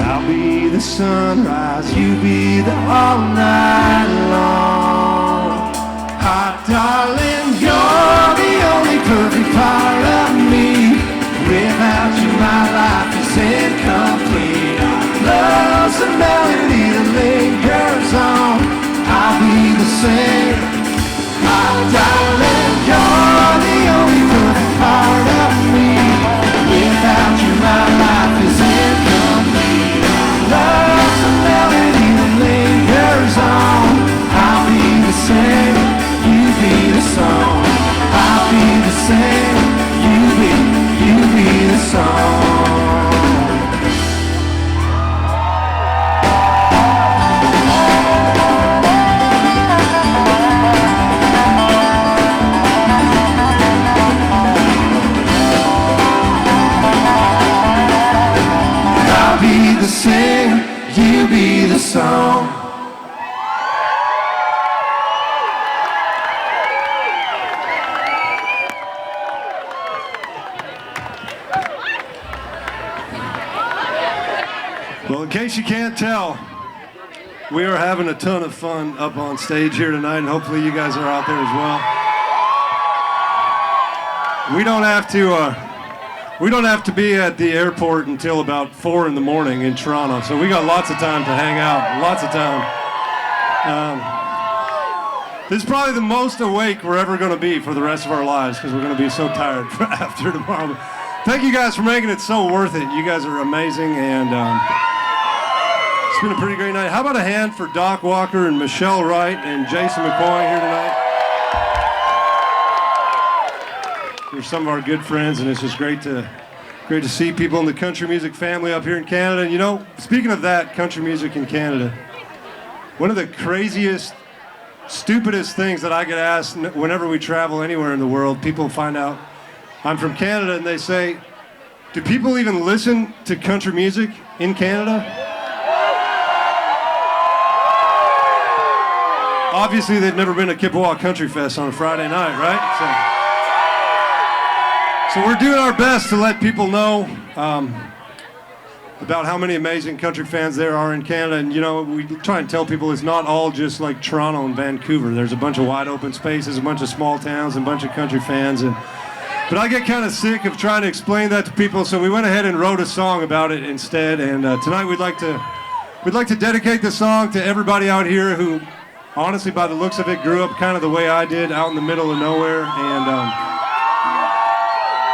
I'll be the sunrise, you be the all night long. Hot darling, you're the only perfect part of me. Without you, my life is incomplete. Love's a melody that lingers on. I'll be the singer. Hot darling, you're the only perfect part of me. Without you, my life is incomplete. Love's a melody that lingers on. I'll be the singer, you be the song. I'll be the singer, you be the song. The singer, you be the song. Well, in case you can't tell, we are having a ton of fun up on stage here tonight, and hopefully you guys are out there as well. We don't have to be at the airport until about 4 in the morning in Toronto, so we got lots of time to hang out, lots of time. This is probably the most awake we're ever going to be for the rest of our lives, because we're going to be so tired after tomorrow. But thank you guys for making it so worth it. You guys are amazing, and it's been a pretty great night. How about a hand for Doc Walker and Michelle Wright and Jason McCoy here tonight? They're some of our good friends, and it's just great to see people in the country music family up here in Canada. And you know, speaking of that, country music in Canada, one of the craziest, stupidest things that I get asked whenever we travel anywhere in the world, people find out I'm from Canada, and they say, do people even listen to country music in Canada? Obviously, they've never been to Chippewa Country Fest on a Friday night, right? So we're doing our best to let people know about how many amazing country fans there are in Canada. And, you know, we try and tell people it's not all just like Toronto and Vancouver. There's a bunch of wide open spaces, a bunch of small towns, and a bunch of country fans. But I get kind of sick of trying to explain that to people, so we went ahead and wrote a song about it instead. And tonight we'd like to dedicate the song to everybody out here who, honestly, by the looks of it, grew up kind of the way I did, out in the middle of nowhere. And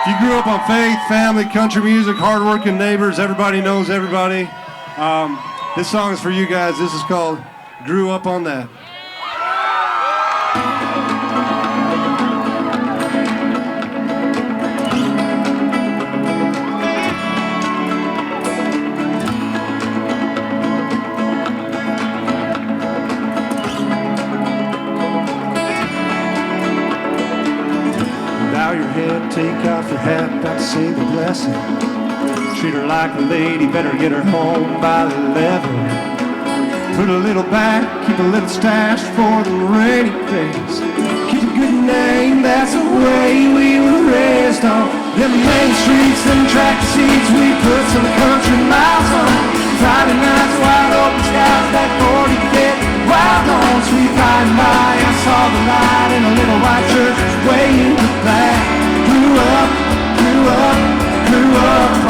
if you grew up on faith, family, country music, hardworking neighbors, everybody knows everybody, this song is for you guys. This is called Grew Up on That. Take off your hat, about to say the blessing. Treat her like a lady, better get her home by 11. Put a little back, keep a little stash for the rainy days. Keep a good name, that's the way we were raised on. Them main streets, them track seats, we put some country miles on. Friday nights, wide open skies, that 40 bit wild on. Sweet by and by, I saw the light in a little white church way in the back. Grew up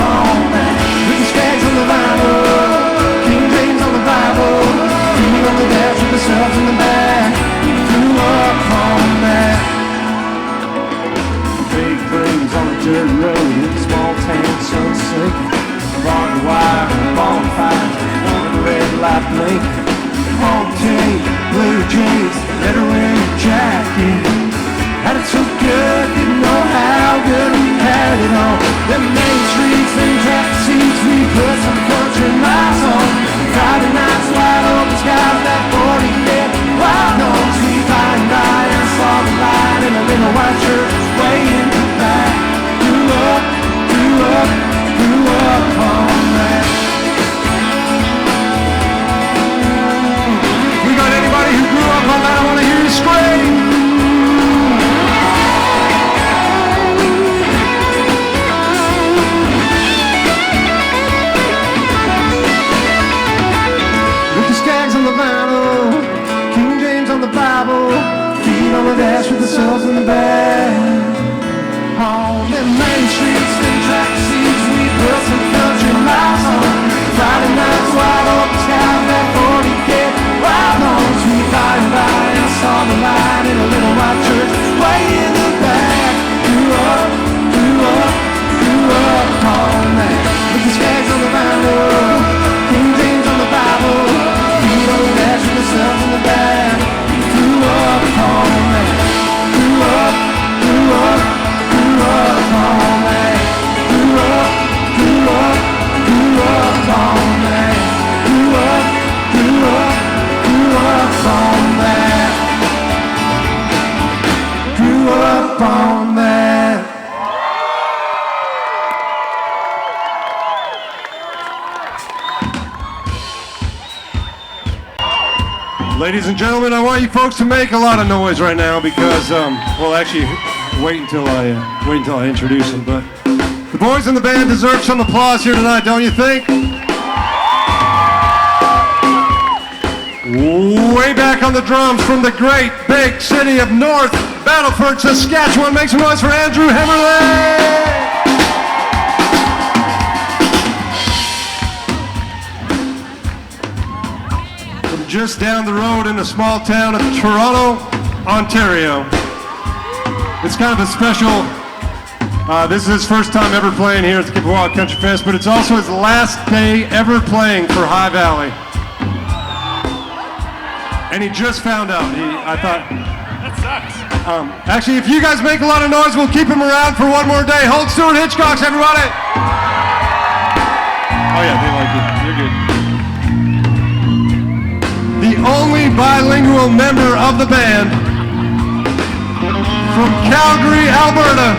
on that. With the Skaggs on the vinyl, King James on the Bible, feet on the dash with the subs in the back. Grew up on that. Big rings on a dirt road in a small town, sunset. Barbed wire, bonfires, on a red light blinking. Home chain, blue jeans, better wear a jacket. Had it so good, didn't know how good we had it on. Them main streets and track seats, we put some country miles on. Friday nights, wide open skies, that 40 bit wild on. Sweet by and by, I saw the light in a little white church way in the back. Grew up on that. We got anybody who grew up on that? I want to hear you scream. King James on the Bible, feet on the dash with the subs in the back. On them main streets and track seats, we put some country miles on. Friday nights, wide open skies, that 40 kid wild on. Sweet by and by, I saw the light in a little white church way in the back. Grew up on that. With the Skaggs on the vinyl, King James on the Bible, feet on the dash with the subs in the back. Grew up on that. Grew up on that. Grew up on that. Grew up on that. Ladies and gentlemen, I want you folks to make a lot of noise right now because, well, actually, wait until I introduce them. But the boys in the band deserve some applause here tonight, don't you think? Way back on the drums from the great big city of North Battleford, Saskatchewan, make some noise for Andrew Hemmerle. Just down the road in a small town of Toronto, Ontario. It's kind of a special, this is his first time ever playing here at the Chippewa Country Fest, but it's also his last day ever playing for High Valley. And he just found out, I thought. That sucks. Actually, if you guys make a lot of noise, we'll keep him around for one more day. Hold Stuart Hitchcocks, everybody. Oh yeah, they like you, you're good. The only bilingual member of the band from Calgary, Alberta.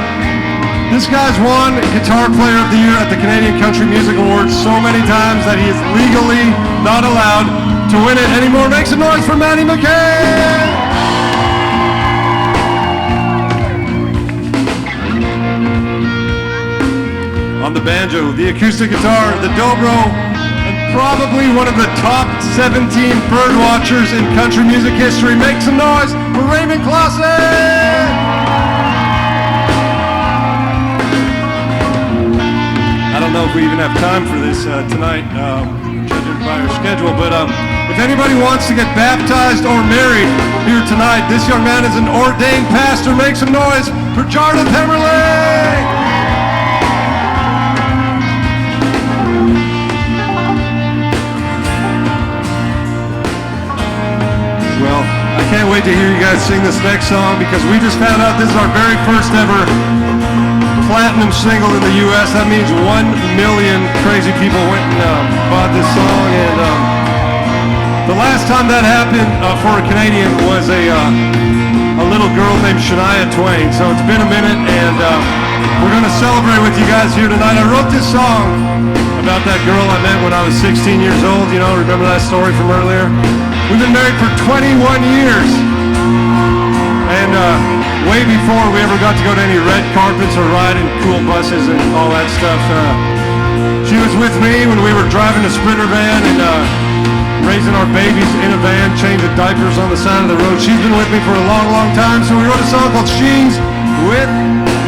This guy's won Guitar Player of the Year at the Canadian Country Music Awards so many times that he is legally not allowed to win it. Any more? Make some noise for Maddie McKay! On the banjo, the acoustic guitar, the dobro, and probably one of the top 17 bird watchers in country music history. Make some noise for Raymond Clausen! I don't know if we even have time for this tonight, judging by our schedule, but if anybody wants to get baptized or married here tonight, this young man is an ordained pastor. Make some noise for Jarda Pemberley! Well, I can't wait to hear you guys sing this next song because we just found out this is our very first ever platinum single in the U.S. That means 1 million crazy people went and bought this song. And the last time that happened for a Canadian was a little girl named Shania Twain. So it's been a minute, and we're going to celebrate with you guys here tonight. I wrote this song about that girl I met when I was 16 years old. You know, remember that story from earlier? We've been married for 21 years. And way before we ever got to go to any red carpets or ride in cool buses and all that stuff, she was with me when we were driving a Sprinter van and raising our babies in a van, changing diapers on the side of the road. She's been with me for a long, long time, so we wrote a song called She's With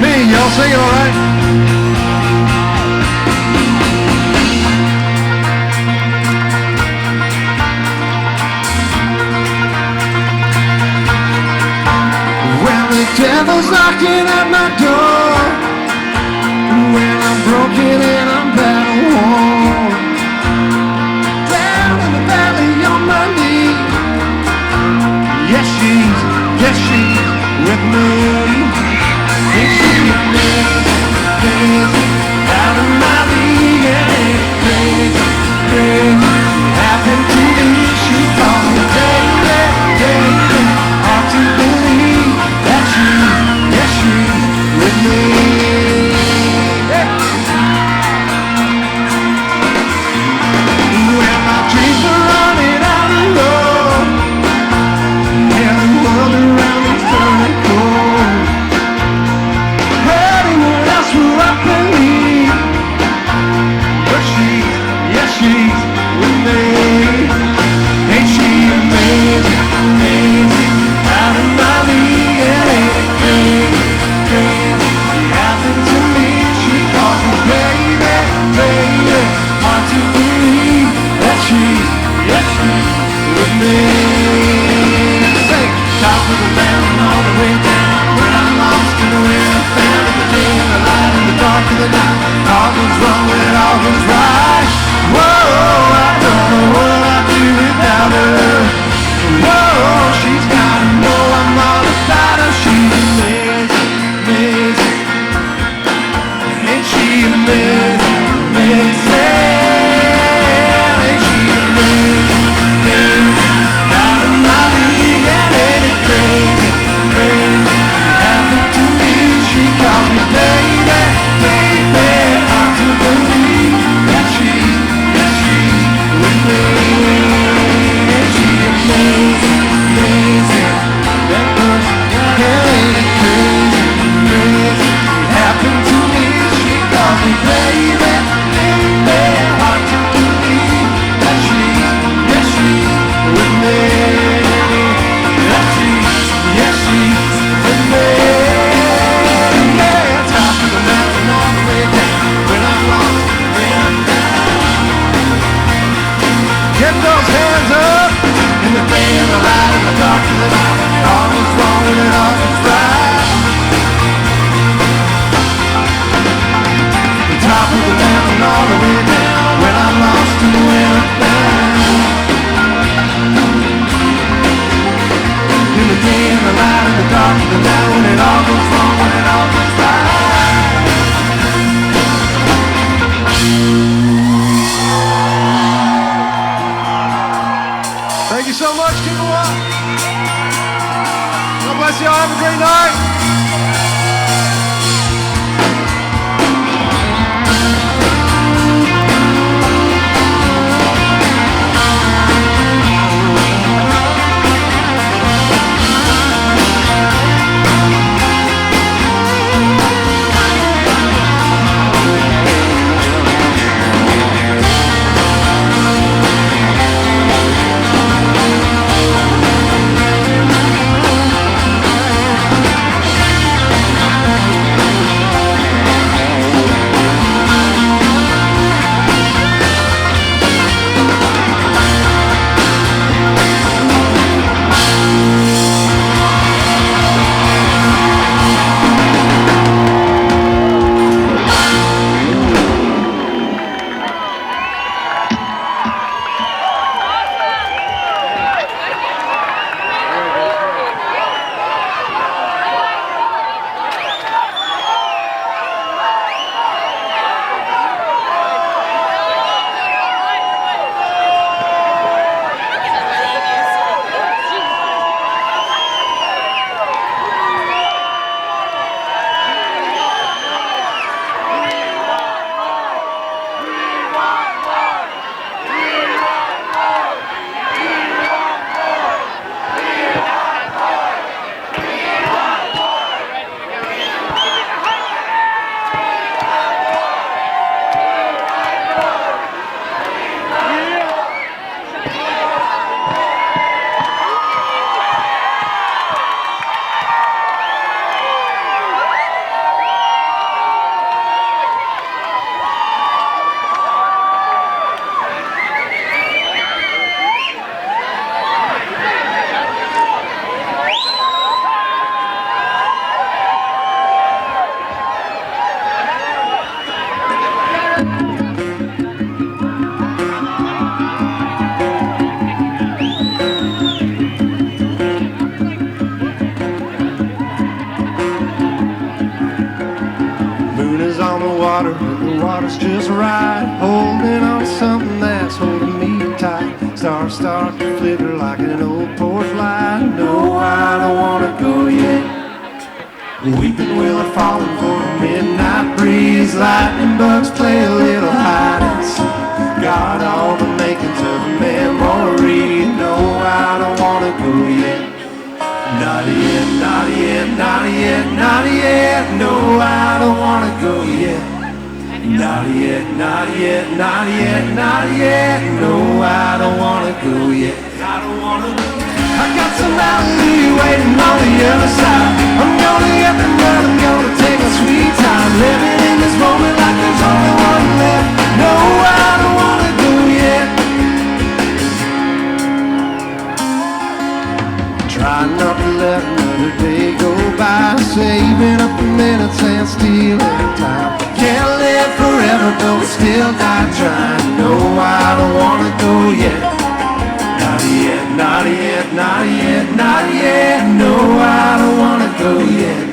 Me. Y'all sing it all right? The devil's knocking at my door when I'm broken and I'm battle worn, down in the valley on my knee. Yes, she's with me. Yes, she's amazing, out of my league, and it's crazy, crazy. Happened to me. She called me baby, baby. Hard to believe. Yes, she's with me. Yeah. When my dreams are running out of road, and the world around me's turning cold, anyone else will I believe? But she's with me. Ain't she amazing, amazing, out of my league? Top of the mountain all the way down, when I'm lost in the wind, found in the day and the light in the dark of the night. All goes wrong when it all goes right. Whoa, I don't know what I'd do without her. Whoa, she's gotta know I'm all about her. She's amazing, amazing. Ain't she amazing, amazing? Ain't she amazing, amazing? Out of my league, and ain't it crazy, crazy? Happened to me, she calls me baby, baby. Hard to believe that she's with me. Ain't she amazing, amazing? That person, ain't it crazy, crazy? Happened to me, she calls me baby, baby. Hard to believe that she's with me. Yes, she's with me. Yeah, top of the mountain all the way down, when I'm lost, when I'm down. Get those hands up in the day and the light and the dark of the night. All is wrong and it all is right. The top of the mountain all the way down, when I'm lost and when I'm found. In the day and the light and the dark of the night, when it all goes wrong, when it all goes right. Thank you so much. Keep it up. God bless you all. Have a great night. water's just right, holding on to something that's holding me tight. Stars start to flicker like an old porch light. No, I don't wanna go yet. Weeping willow falling for a midnight breeze. Lightning bugs play a little hide and seek. Got all the makings of a memory. No, I don't wanna go yet. Not yet, not yet, not yet, not yet. No, I don't wanna go yet. Not yet, not yet, not yet, not yet. No, I don't wanna go yet. I don't wanna go yet. I got some valley waiting on the other side. I'm gonna get the mud, I'm gonna take my sweet time. Living in this moment like there's only one left. No, I don't wanna go yet. Try not to let another day go by, saving up the minutes and stealing time. Can't live forever, but we still die trying. No, I don't wanna go yet. Not yet, not yet, not yet, not yet. No, I don't wanna go yet.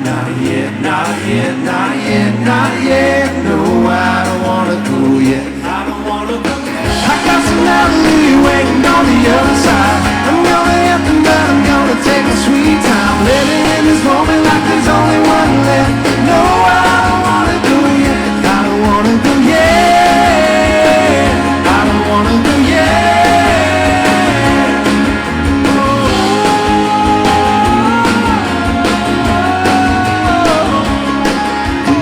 Not yet, not yet, not yet, not yet. No, I don't wanna go yet. I don't wanna go yet. I got some Natalie waiting on the other side. I'm gonna hit the mud, I'm gonna take my sweet time. Living in this moment like there's only one left. No, I don't wanna go yet. I don't wanna go yet. I don't wanna go yet.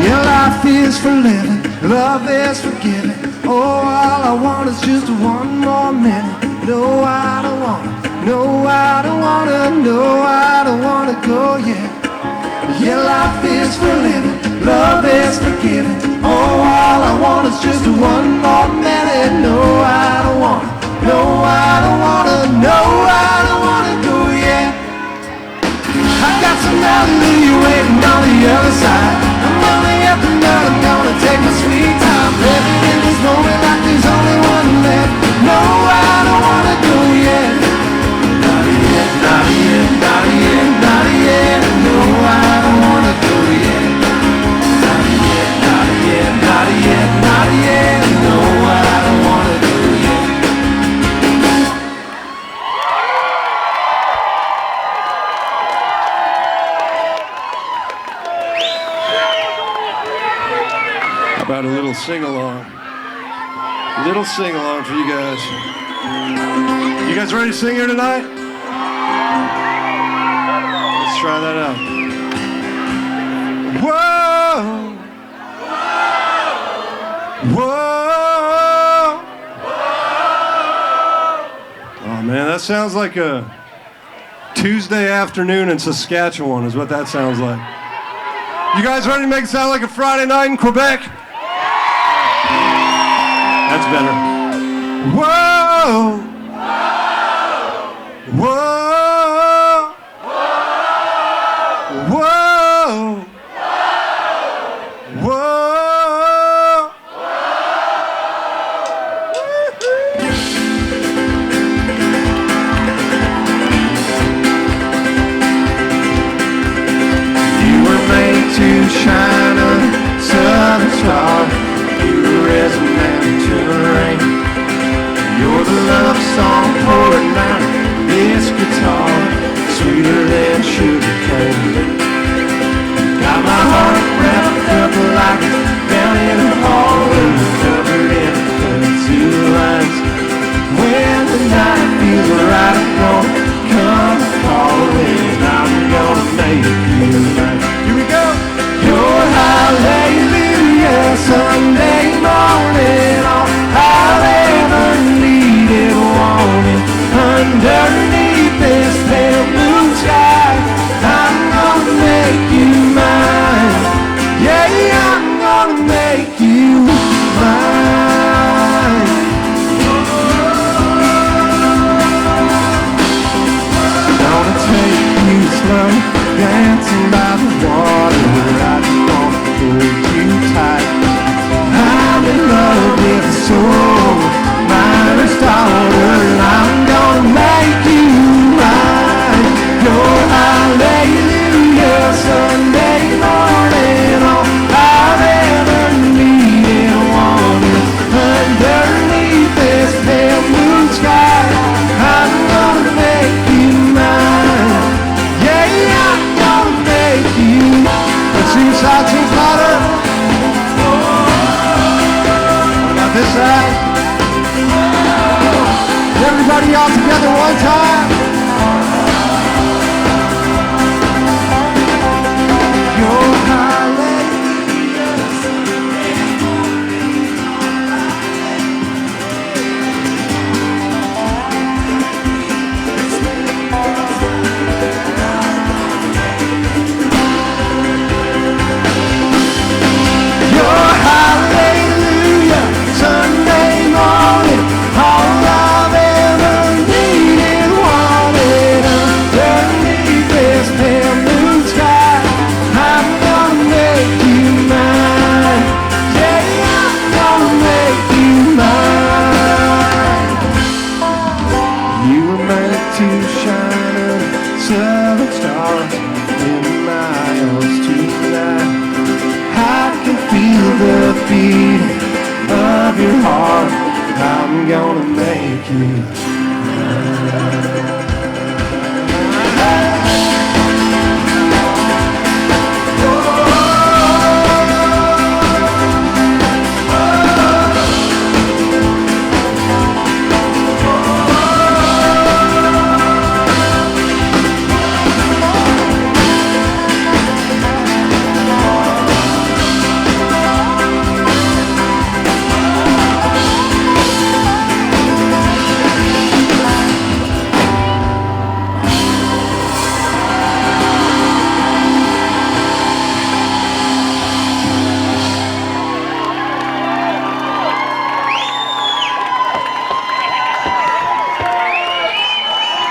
Yeah, life is for living, love is for giving. Oh, all I want is just one more minute. No, I don't wanna, no, I don't wanna, no, I don't wanna go yet. Yeah, life is for living, love is for giving. Oh, all I want is just one more minute. No, I don't wanna, no, I don't wanna, no, I don't wanna go yet. I got some Natalie waiting on the other side. I'm gonna get the nut, I'm gonna take my sweet time. Living in this moment like there's only one left. No, I don't wanna go yet. Not yet, not yet, not yet, not yet. No, I don't wanna go yet. Not yet, not yet, not yet, not yet. No, I don't wanna go yet. How about a little sing-along? Little sing-along for you guys. You guys ready to sing here tonight? Let's try that out. Whoa! Whoa! Oh man, that sounds like a Tuesday afternoon in Saskatchewan is what that sounds like. You guys ready to make it sound like a Friday night in Quebec? That's better. Whoa! Whoa! Whoa! Whoa! You were made to shine a southern star. You resonate to the rain. You're the love song pouring out this guitar, sweeter than sugar cane. Got my heart wrapped up like it's down in a hole, covered in kudzu lines. When the night feels right, I'm gonna come calling. I'm gonna make you mine. Here we go. Your hallelujah Sunday morning, all I'll ever need is wanting. Underneath this pale blue sky, I'm gonna make you mine. Yeah, I'm gonna make you mine. Gonna take you slow, dancing by the water. I just wanna hold you tight. I'm in love with a soul, miner's daughter, and I'm gonna make you mine. Your hallelujah Sunday morning, all I've ever needed. Everybody all together one time. Your hallelujah, Sunday morning, all I've ever needed, wanted, underneath this pale blue sky. I'm gonna make you mine, yeah, I'm gonna make you mine. You were meant to shine a seven stars in my eyes tonight. I can feel the beat of your heart. I'm gonna make you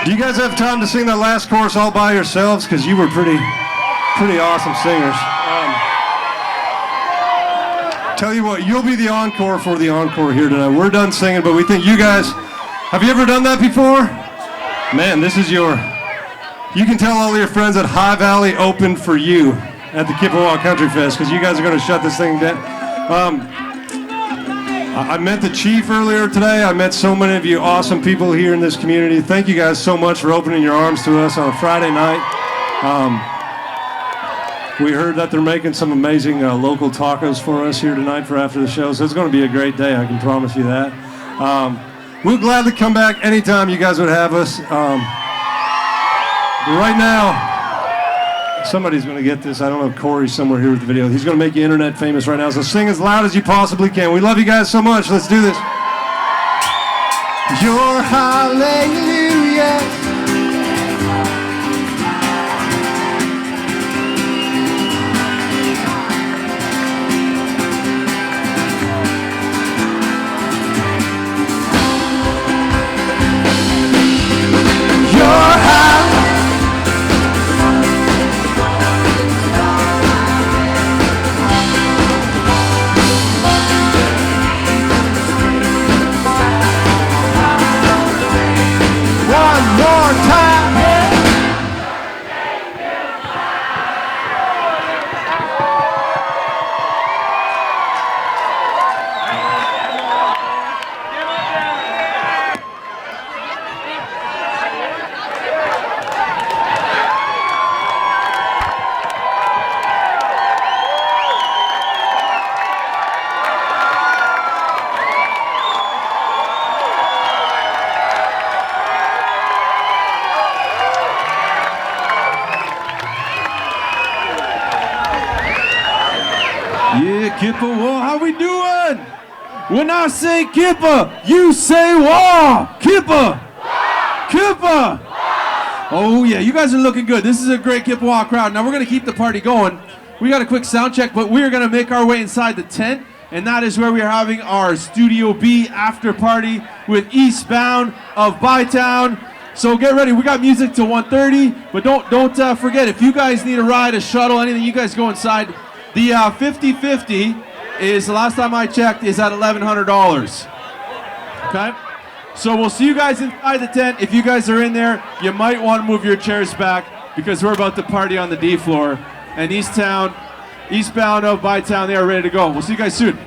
Do you guys have time to sing that last chorus all by yourselves? Because you were pretty awesome singers. Tell you what, you'll be the encore for the encore here tonight. We're done singing, but we think you guys, have you ever done that before? Man, this is you can tell all your friends that High Valley opened for you at the Kippawa Country Fest, because you guys are going to shut this thing down. I met the chief earlier today. I met so many of you awesome people here in this community. Thank you guys so much for opening your arms to us on a Friday night. We heard that they're making some amazing local tacos for us here tonight for after the show, so it's going to be a great day, I can promise you that. We'll gladly come back anytime you guys would have us. Right now, somebody's going to get this. I don't know if Corey's somewhere here with the video. He's going to make you internet famous right now. So sing as loud as you possibly can. We love you guys so much. Let's do this. Your hallelujah. Kippa, how we doing? When I say Kippa, you say wah! Kippa! Kippa! Oh yeah, you guys are looking good. This is a great Kippawa crowd. Now we're gonna keep the party going. We got a quick sound check, but we're gonna make our way inside the tent, and that is where we are having our Studio B after party with Eastbound of Bytown. So get ready. We got music till 1:30, but don't forget, if you guys need a ride, a shuttle, anything, you guys go inside. The 50/50 is, the last time I checked, is at $1,100. Okay? So we'll see you guys inside the tent. If you guys are in there, you might want to move your chairs back because we're about to party on the D floor. And Eastbound of Bytown, they are ready to go. We'll see you guys soon.